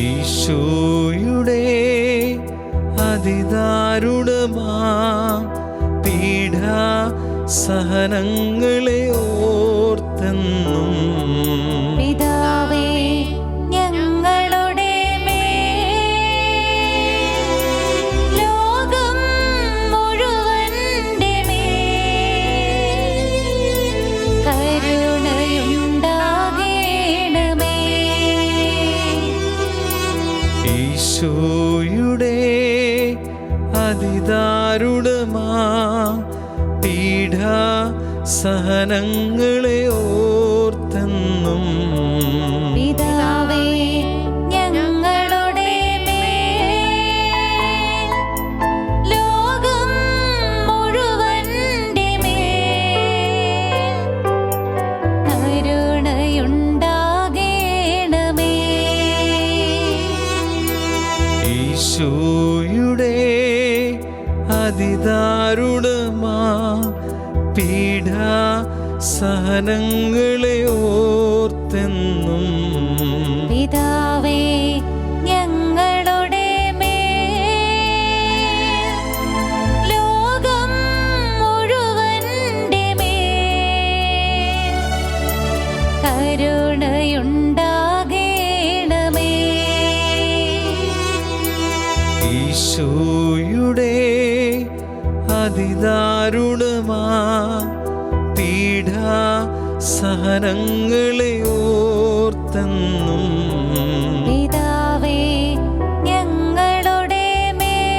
ഈശോയുടെ അതിദാരുണമാ പീഡാ സഹനങ്ങളെ ഓർത്തെന്നും പിതാവേ ഞങ്ങളുടെ മേൽ ലോകം മുഴുവന്റെ മേൽ കരുണയുണ്ടാകേണമേ. ഈശോയുടെ അതിദാരുണമാ പീഡാ സഹനങ്ങളെ ഓർത്തെന്നും പിതാവേ ഞങ്ങളുടെ മേൽ ലോകം മുഴുവന്റെ മേൽ കരുണയുണ്ടാകേണമേ. ഈശോയുടെ അതിദാരുണമാ പീഡാ സഹനങ്ങളെ ഓർത്തെന്നും പിതാവേ ഞങ്ങളുടെ മേൽ ലോകം മുഴുവന്റെ മേൽ കരുണയുണ്ടാകേണമേ. ഈശോയുടെ അതിദാരുണമാ പീഡാ സഹനങ്ങളെ ഓർത്തെന്നും പിതാവേ ഞങ്ങളുടെ മേൽ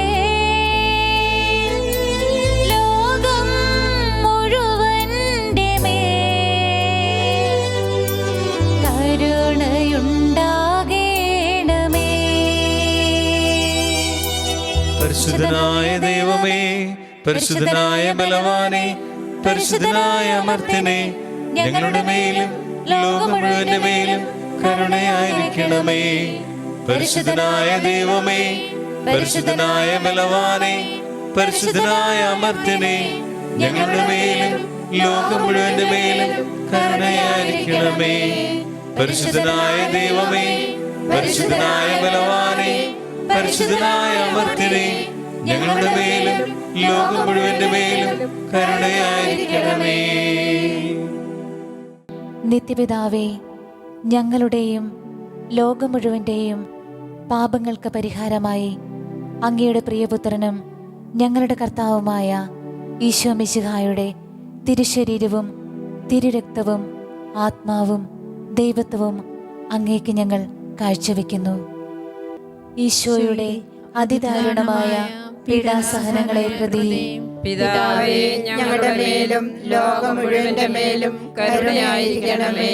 ലോകം മുഴുവന്റെ മേൽ കരുണയുണ്ടാകേണമേ. പരിശുദ്ധനായ ദൈവമേ, പരിശുദ്ധനായ ബലവാനെ, പരിശുദ്ധനായ അമർത്യനെ, ഞങ്ങളുടെ മേലും ലോകം മുഴുവന്റെ മേലും കരുണയായിരിക്കണമേ. പരിശുദ്ധനായ ദൈവമേ, പരിശുദ്ധനായ ബലവാനെ, പരിശുദ്ധനായ അമർത്യനെ, ഞങ്ങളുടെ മേലും ലോകം മുഴുവന്റെ മേലും കരുണയായിരിക്കണമേ. പരിശുദ്ധനായ ദൈവമേ, പരിശുദ്ധനായ ബലവാനെ, പരിശുദ്ധനായ അമർത്യനെ, ഞങ്ങളുടെ മേലും ലോകം മുഴുവന്റെ മേലും കരുണയായിരിക്കണമേ. നിത്യപിതാവേ ഞങ്ങളുടെയും ലോകം മുഴുവൻ്റെയും പാപങ്ങൾക്ക് പരിഹാരമായി അങ്ങയുടെ പ്രിയപുത്രനും ഞങ്ങളുടെ കർത്താവുമായ ഈശോ മിശിഹായുടെ തിരുശരീരവും തിരുരക്തവും ആത്മാവും ദൈവത്വവും അങ്ങേക്ക് ഞങ്ങൾ കാഴ്ചവെക്കുന്നു. ഈശോയുടെ അതിദാരുണമായ പീഡാസഹനങ്ങളെ പ്രതി പിതാവേ ഞങ്ങളുടെ മേലും ലോകം മുഴുവന്റെ മേലും കരുണയായിരിക്കണമേ.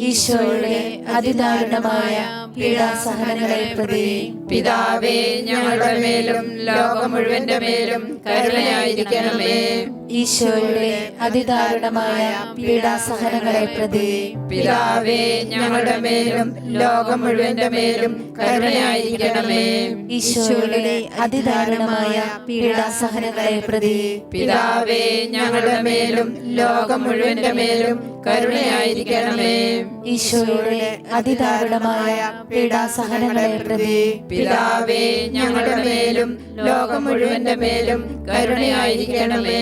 ഈശോയുടെ അതിദാരുണമായ പീഡാസഹനങ്ങളെ പ്രതി പിതാവേ ഞങ്ങളുടെ മേലും ലോകം മുഴുവന്റെ മേലും കരുണയായിരിക്കണമേ. ഈശോയുടെ അതിദാരുണമായ പീഡാസഹനങ്ങളെ പ്രതി പിതാവേ ഞങ്ങളുടെ മേലും ലോകം മുഴുവന്റെ മേലും കരുണയായിരിക്കണമേ. ഈശോയുടെ അതിദാരുണമായ പീഡാസഹനങ്ങളെ പ്രതി പിതാവേ ഞങ്ങളുടെ മേലും ലോകം മുഴുവന്റെ മേലും കരുണയായിരിക്കണമേ. ഈശോയുടെ അതിദാരുണമായ പീഡാസഹനങ്ങളെ പ്രതി പിതാവേ ഞങ്ങളുടെ മേലും ലോകം മുഴുവന്റെ മേലും കരുണയായിരിക്കണമേ.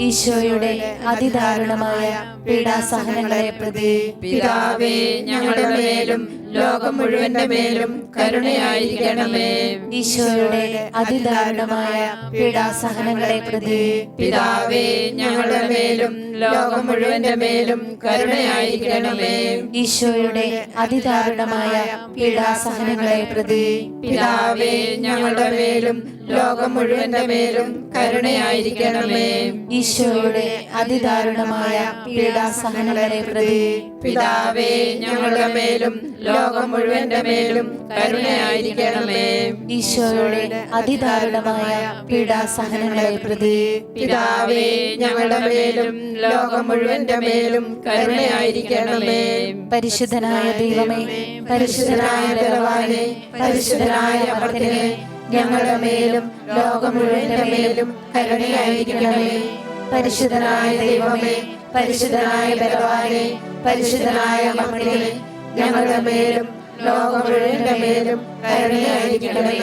ഈശോയുടെ അതിദാരുണമായ പീഡാസഹനങ്ങളെ പ്രതി പിതാവേ ഞങ്ങളുടെ മേലും ലോകം മുഴുവന്റെ മേലും കരുണയായിരിക്കണമേ. ഈശോയുടെ അതിദാരുണമായ പീഡാസഹനങ്ങളെ പ്രതി പിതാവേ, ഞങ്ങളുടെ മേലും ലോകം മുഴുവന്റെ മേലും കരുണയായിരിക്കണമേ. ഈശോയുടെ അതിദാരുണമായ പീഡാസഹനങ്ങളെ പ്രതി പിതാവേ, ഞങ്ങളുടെ മേലും ലോകം മുഴുവന്റെ മേലും കരുണയായിരിക്കണമേ. ഈശോയുടെ അതിദാരുണമായ പീഡാസഹനങ്ങളെ പ്രതി പിതാവേ, ഞങ്ങളുടെ മേലും ലോകം മുഴുവന്റെ മേലും കരുണയായിരിക്കണമേ. ഈശോയുടെ അതിദാരുണമായ പീഡാസഹനങ്ങളെ പ്രതി പിതാവേ, ഞങ്ങളുടെ മേലും ലോകം മുഴുവന്റെ മേലും കരുണയായിരിക്കണമേ. പരിശുദ്ധനായ ദൈവമേ, പരിശുദ്ധനായ ബലവാനേ, പരിശുദ്ധനായ അമർത്യനേ, ഞങ്ങളുടെ മേലും ലോകം മുഴുവന്റെ മേലും കരുണയായിരിക്കണമേ. പരിശുദ്ധനായ ദൈവമേ, പരിശുദ്ധനായ ബലവാനേ, പരിശുദ്ധനായ അമർത്യനേ, ഞങ്ങളുടെ മേലും ലോകം മുഴുവന്റെ മേലും കരുണയായിരിക്കണമേ.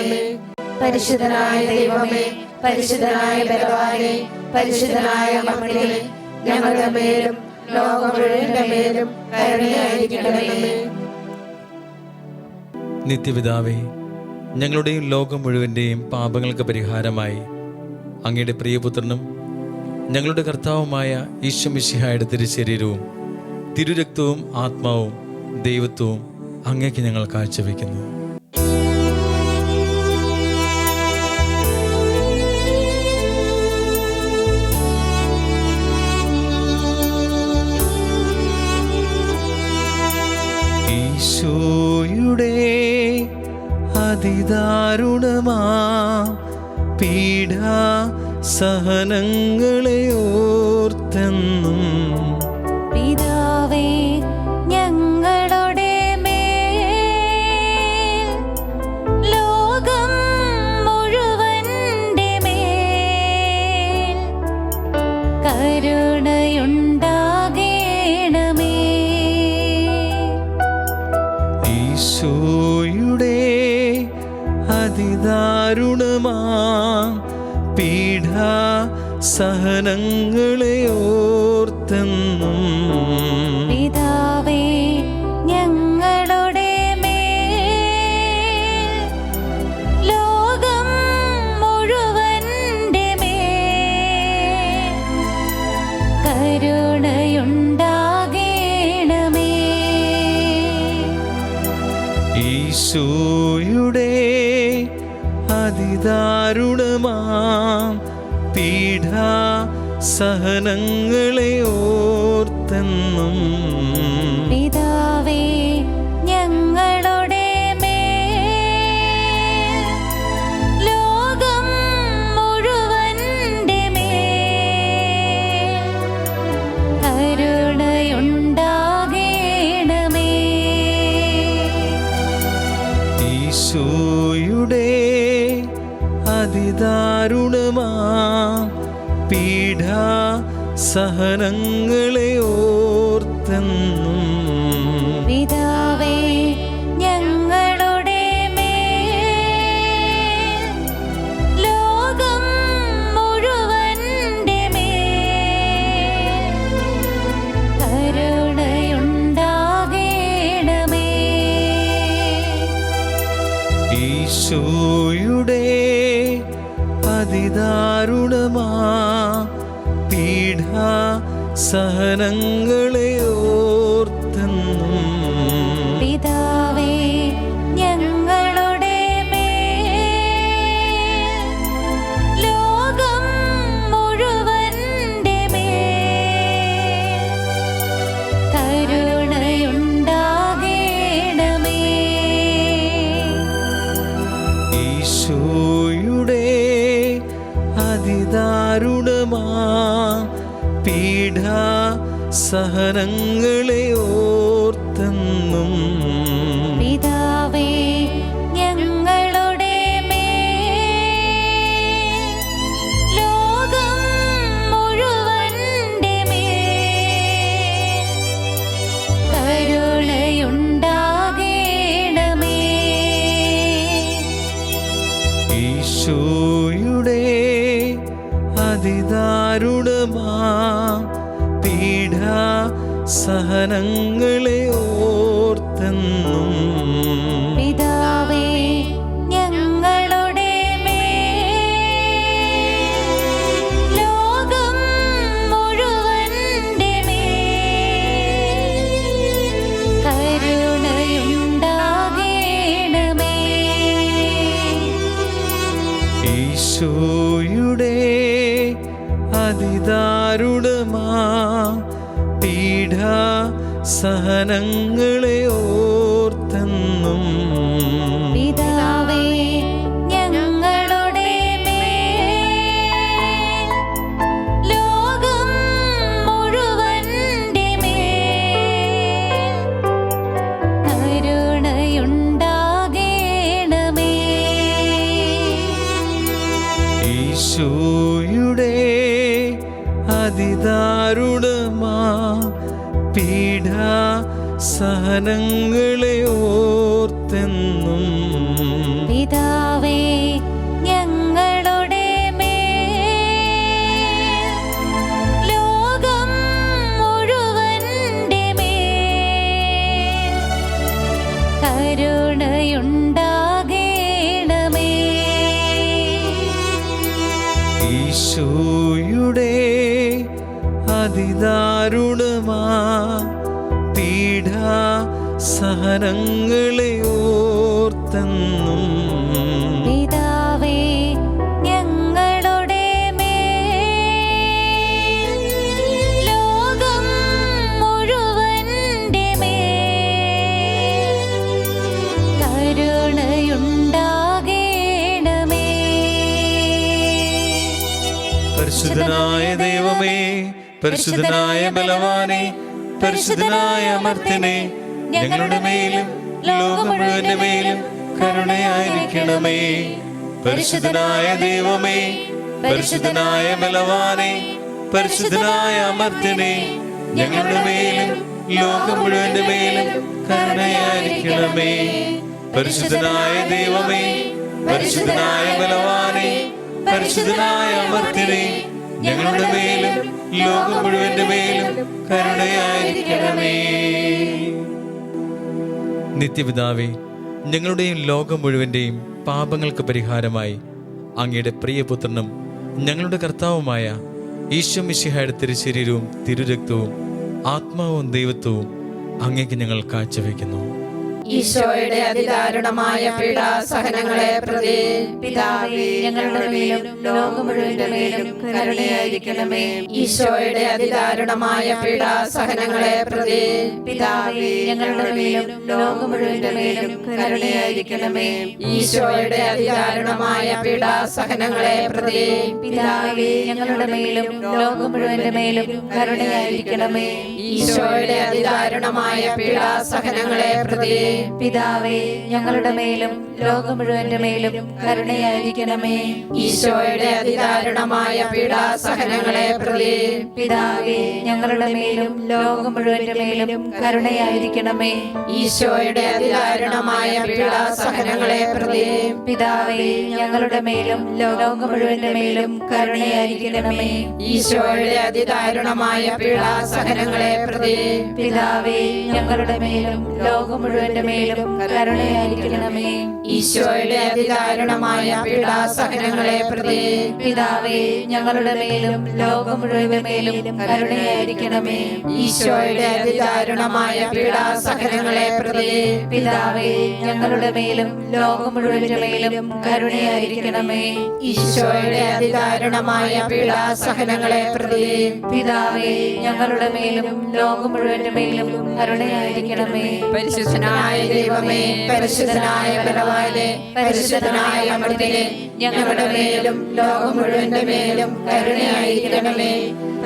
പരിശുദ്ധനായ ദൈവമേ, പരിശുദ്ധനായ ബലവാനേ, പരിശുദ്ധനായ അമർത്യനേ, ഞങ്ങളുടെ മേലും ലോകം മുഴുവന്റെ മേലും കരുണയായിരിക്കണമേ. നിത്യപിതാവേ, ഞങ്ങളുടെയും ലോകം മുഴുവൻ്റെയും പാപങ്ങൾക്ക് പരിഹാരമായി അങ്ങയുടെ പ്രിയപുത്രനും ഞങ്ങളുടെ കർത്താവുമായ ഈശോ മിശിഹായുടെ തിരുശരീരവും തിരുരക്തവും ആത്മാവും ദൈവത്വവും അങ്ങേക്ക് ഞങ്ങൾ കാഴ്ചവെക്കുന്നു. ഈശോയുടെ അതിദാരുണമാ പീഡാ സഹനങ്ങളെ ഓർത്തെന്നും പിതാവേ, ഞങ്ങളുടെ മേൽ ലോകം മുഴുവന്റെ മേൽ കരുണയുണ്ടാകേണമേ. ഈശോയുടെ അതിദാരുണമാ പീഡാ സഹനങ്ങളെ ഓർത്തെന്നും പിതാവേ, ഞങ്ങളുടെ മേൽ ലോകം മുഴുവന്റെ മേൽ കരുണയുണ്ടാകേണമേ. ഈശോയുടെ അതിദാരുണമാം പീഡാ സഹനങ്ങളെ ഓർത്തെന്നും പിതാവേ, ഞങ്ങളുടെ മേൽ ലോകം മുഴുവന്റെ മേൽ കരുണയുണ്ടാകേണമേ. ഈശോയുടെ അതിദാരുണമാ പീഡാ സഹനങ്ങളെ ഓർത്തെന്നും പിതാവേ, ഞങ്ങളുടെ മേൽ ലോകം മുഴുവന്റെ മേൽ കരുണയുണ്ടാകേണമേ. ഈശോയുടെ അതിദാരുണമാ പീഡാ സഹനങ്ങളെ ഓർത്തെന്നും പിതാവേ, ഞങ്ങളുടെ മേൽ ലോകം മുഴുവന്റെ മേൽ കരുണയുണ്ടാകേണമേ. ഈശോയുടെ അതിദാരുണമാ പീഡാ സഹനങ്ങളെ ഓർത്തെന്നും പിതാവേ, ഞങ്ങളുടെ മേൽ ലോകം മുഴുവന്റെ മേൽ കരുണയുണ്ടാകേണമേ. ഈശോയുടെ അതിദാരുണമാ പീഡാ സഹനങ്ങളെ ഓർത്തെന്നും പിതാവേ ഞങ്ങളുടെ മേൽ ലോകം മുഴുവന്റെ മേൽ കരുണയുണ്ടാകേണമേ. ഈശോയുടെ അതിദാരുണമാ പീഡ സഹനങ്ങളെ ഓർത്തെന്നും പിതാവേ ഞങ്ങളുടെ മേൽ ലോകം മുഴുവന്റെ മേൽ കരുണയുണ്ടാകേണമേ. ഈശോയുടെ അതിദാരുണമാ പീഡ സഹനങ്ങളെ ഓർത്തെന്നും പിതാവേ ഞങ്ങളുടെ മേൽ ലോകം മുഴുവന്റെ മേൽ കരുണയുണ്ടാകേണമേ. ഈശോയുടെ അതിദാരുണമാ പീഡ സഹനങ്ങളെ ഓർത്തെന്നും പിതാവേ ഞങ്ങളുടെ മേൽ ലോകം മുഴുവന്റെ മേൽ കരുണയുണ്ടാകേണമേ. പരിശുദ്ധനായ ദൈവമേ, പരിശുദ്ധനായ ബലവാനെ, പരിശുദ്ധനായ അമർത്യനെ, ഞങ്ങളുടെ മേലും ലോകം മുഴുവന്റെ മേലും കരുണയായിരിക്കണമേ. പരിശുദ്ധനായ ദൈവമേ, പരിശുദ്ധനായ ബലവാനെ, പരിശുദ്ധനായ അമർത്യനെ, ഞങ്ങളുടെ മേലും ലോകം മുഴുവന്റെ മേലും കരുണയായിരിക്കണമേ. പരിശുദ്ധനായ ദൈവമേ, പരിശുദ്ധനായ ബലവാനെ, പരിശുദ്ധനായ അമർത്യനെ, ഞങ്ങളുടെ മേലും ലോകം മുഴുവന്റെ മേലും കരുണയായിരിക്കണമേ. നിത്യപിതാവേ, ഞങ്ങളുടെയും ലോകം മുഴുവന്റെയും പാപങ്ങൾക്ക് പരിഹാരമായി അങ്ങയുടെ പ്രിയപുത്രനും ഞങ്ങളുടെ കർത്താവുമായ ഈശോ മിശിഹായുടെ തിരുശരീരവും തിരുരക്തവും ആത്മാവും ദൈവത്വവും അങ്ങേക്ക് ഞങ്ങൾ കാഴ്ചവെക്കുന്നു. ഈശോയുടെ അതിദാരുണമായ പീഡാസഹനങ്ങളെ പ്രതി പിതാവേ ഞങ്ങളുടെ മേലും ലോകം മുഴുവന്റെ മേലും കരുണയായിരിക്കണമേ. ഈശോയുടെ അതിദാരുണമായ പീഡാസഹനങ്ങളെ പ്രതി പിതാവേ ഞങ്ങളുടെ മേലും ലോകം മുഴുവന്റെ മേലും കരുണയായിരിക്കണമേ. ഈശോയുടെ അതിദാരുണമായ പീഡാസഹനങ്ങളെ പ്രതി പിതാവേ ഞങ്ങളുടെ മേലും ലോകം മുഴുവന്റെ മേലും കരുണയായിരിക്കണമേ. ഈശോയുടെ അതിദാരുണമായ പീഡാസഹനങ്ങളെ പ്രതി പിതാവേ ഞങ്ങളുടെ മേലും ലോകം മുഴുവന്റെ മേലും കരുണയായിരിക്കണമേ. ഈശോയുടെ അതിദാരുണമായ പീഡാസഹനങ്ങളെ പ്രതി പിതാവേ ഞങ്ങളുടെ മേലും ലോകം മുഴുവന്റെ മേലും കരുണയായിരിക്കണമേ. ഈശോയുടെ അതിദാരുണമായ പീഡാസഹനങ്ങളെ പ്രതി പിതാവേ ഞങ്ങളുടെ മേലും ലോകം മുഴുവന്റെ മേലും കരുണയായിരിക്കണമേ. ഈശോയുടെ അതിദാരുണമായ പീഡാസഹനങ്ങളെ പ്രതി പിതാവേ ഞങ്ങളുടെ മേലും ലോകം മുഴുവന്റെ മേലും കരുണയായിരിക്കണമേ. ഈശോയുടെ അതിദാരുണമായ പീഡാസഹനങ്ങളെ പ്രതി പിതാവേ ഞങ്ങളുടെ മേലും ലോകം മുഴുവന്റെ മേലും കരുണയായിരിക്കണമേ. ഈശോയുടെ അതിദാരുണമായ പീഡാസഹനങ്ങളെ പ്രതി പിതാവേ ഞങ്ങളുടെ മേലും ലോകം മുഴുവന്റെ മേലും കരുണയായിരിക്കണമേ. ഈശോയുടെ അതിദാരുണമായ പീഡാസഹനങ്ങളെ പ്രതി പിതാവേ ഞങ്ങളുടെ മേലും ലോകം മുഴുവന്റെ മേലും കരുണയായിരിക്കണമേ. പരിശുദ്ധനായ ദൈവമേ, പരിശുദ്ധനായ ബലവാനെ, പരിശുദ്ധനായ അമർത്യനെ, ഞങ്ങളുടെ മേലും ലോകം മുഴുവന്റെ മേലും കരുണയായിരിക്കണമേ.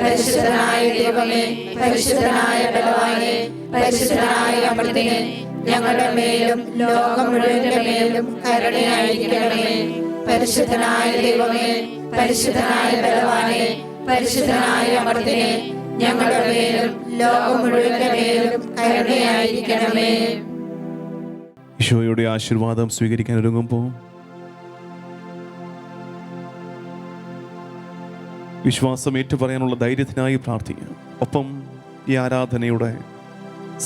പരിശുദ്ധനായ ദൈവമേ, പരിശുദ്ധനായ ബലവാനെ, പരിശുദ്ധനായ അമർത്യനെ, ഞങ്ങളുടെ മേലും ലോകം മുഴുവന്റെ മേലും കരുണയായിരിക്കണമേ. പരിശുദ്ധനായ ദൈവമേ, പരിശുദ്ധനായ ബലവാനെ, പരിശുദ്ധനായ അമർത്യനെ, ഞങ്ങളുടെ മേലും ലോകം മുഴുവന്റെ മേലും കരുണയായിരിക്കണമേ. ഈശോയുടെ ആശീർവാദം സ്വീകരിക്കാൻ ഒരുങ്ങുമ്പോൾ വിശ്വാസം ഏറ്റുപറയാനുള്ള ധൈര്യത്തിനായി പ്രാർത്ഥിക്കുക. ഒപ്പം ഈ ആരാധനയുടെ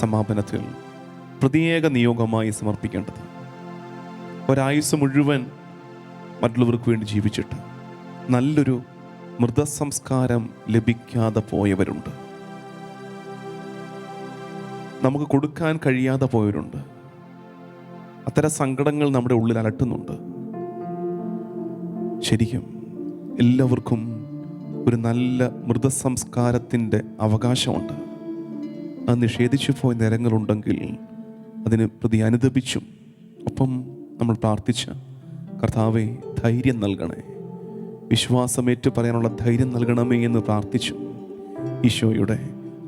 സമാപനത്തിൽ പ്രത്യേക നിയോഗമായി സമർപ്പിക്കേണ്ടത്, ഒരായുസ് മുഴുവൻ മറ്റുള്ളവർക്ക് വേണ്ടി ജീവിച്ചിട്ട് നല്ലൊരു മൃതസംസ്കാരം ലഭിക്കാതെ പോയവരുണ്ട്. നമുക്ക് കൊടുക്കാൻ കഴിയാതെ പോയവരുണ്ട്. അത്തരം സങ്കടങ്ങൾ നമ്മുടെ ഉള്ളിൽ അലട്ടുന്നുണ്ട്. ശരിക്കും എല്ലാവർക്കും ഒരു നല്ല മൃതസംസ്കാരത്തിൻ്റെ അവകാശമുണ്ട്. അത് നിഷേധിച്ചു പോയ നേരങ്ങളുണ്ടെങ്കിൽ അതിന് പ്രതി അനുദപിച്ചും ഒപ്പം നമ്മൾ പ്രാർത്ഥിച്ച കർത്താവേ ധൈര്യം നൽകണേ, വിശ്വാസമേറ്റു പറയാനുള്ള ധൈര്യം നൽകണമേ എന്ന് പ്രാർത്ഥിച്ചു ഈശോയുടെ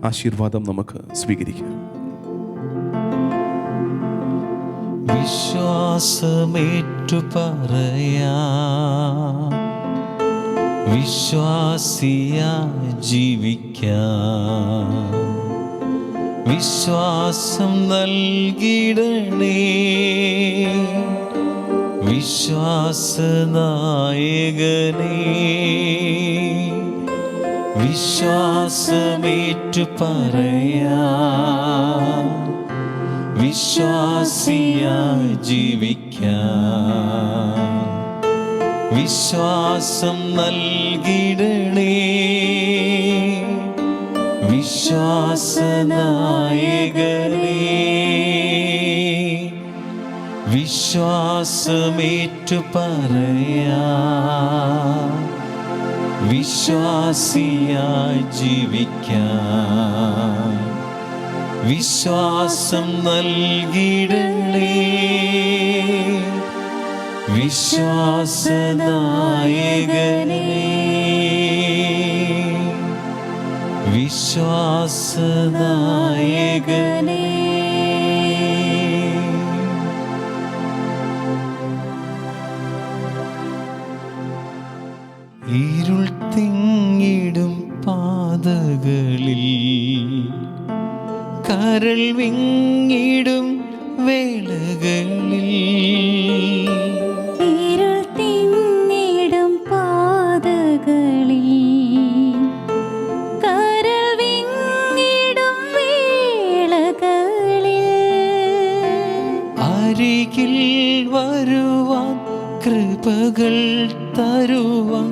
ആശീർവാദം നമുക്ക് സ്വീകരിക്കാം. വിശ്വാസമേറ്റു പറയാ, വിശ്വാസിയായി ജീവിക്കാം, വിശ്വാസം നൽകിടണേ വിശ്വാസനായകനേ. വിശ്വാസമേറ്റു പറയാ, വിശ്വാസിയായി ജീവിക്കാം, വിശ്വാസം നൽകിടണേ വിശ്വാസനായകനേ. വിശ്വാസമേറ്റു പറയാ, വിശ്വാസിയായി ജീവിക്കാം, വിശ്വാസം നൽകിടണേ വിശ്വാസനായകനേ. വിശ്വാസനായകനേ. ഇരുൾ തിങ്ങിടും പാതകളിൽ, കരൾ വിങ്ങിടും വേളകളിൽ, ഇരുൾ തിങ്ങിടും പാതകളിൽ, കരൾ വിങ്ങിടും വേളകളിൽ, അരികിൽ വരുവാൻ കൃപകൾ തരുവാൻ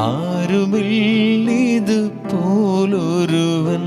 ആരുമില്ലിതുപോലൊരുവൻ.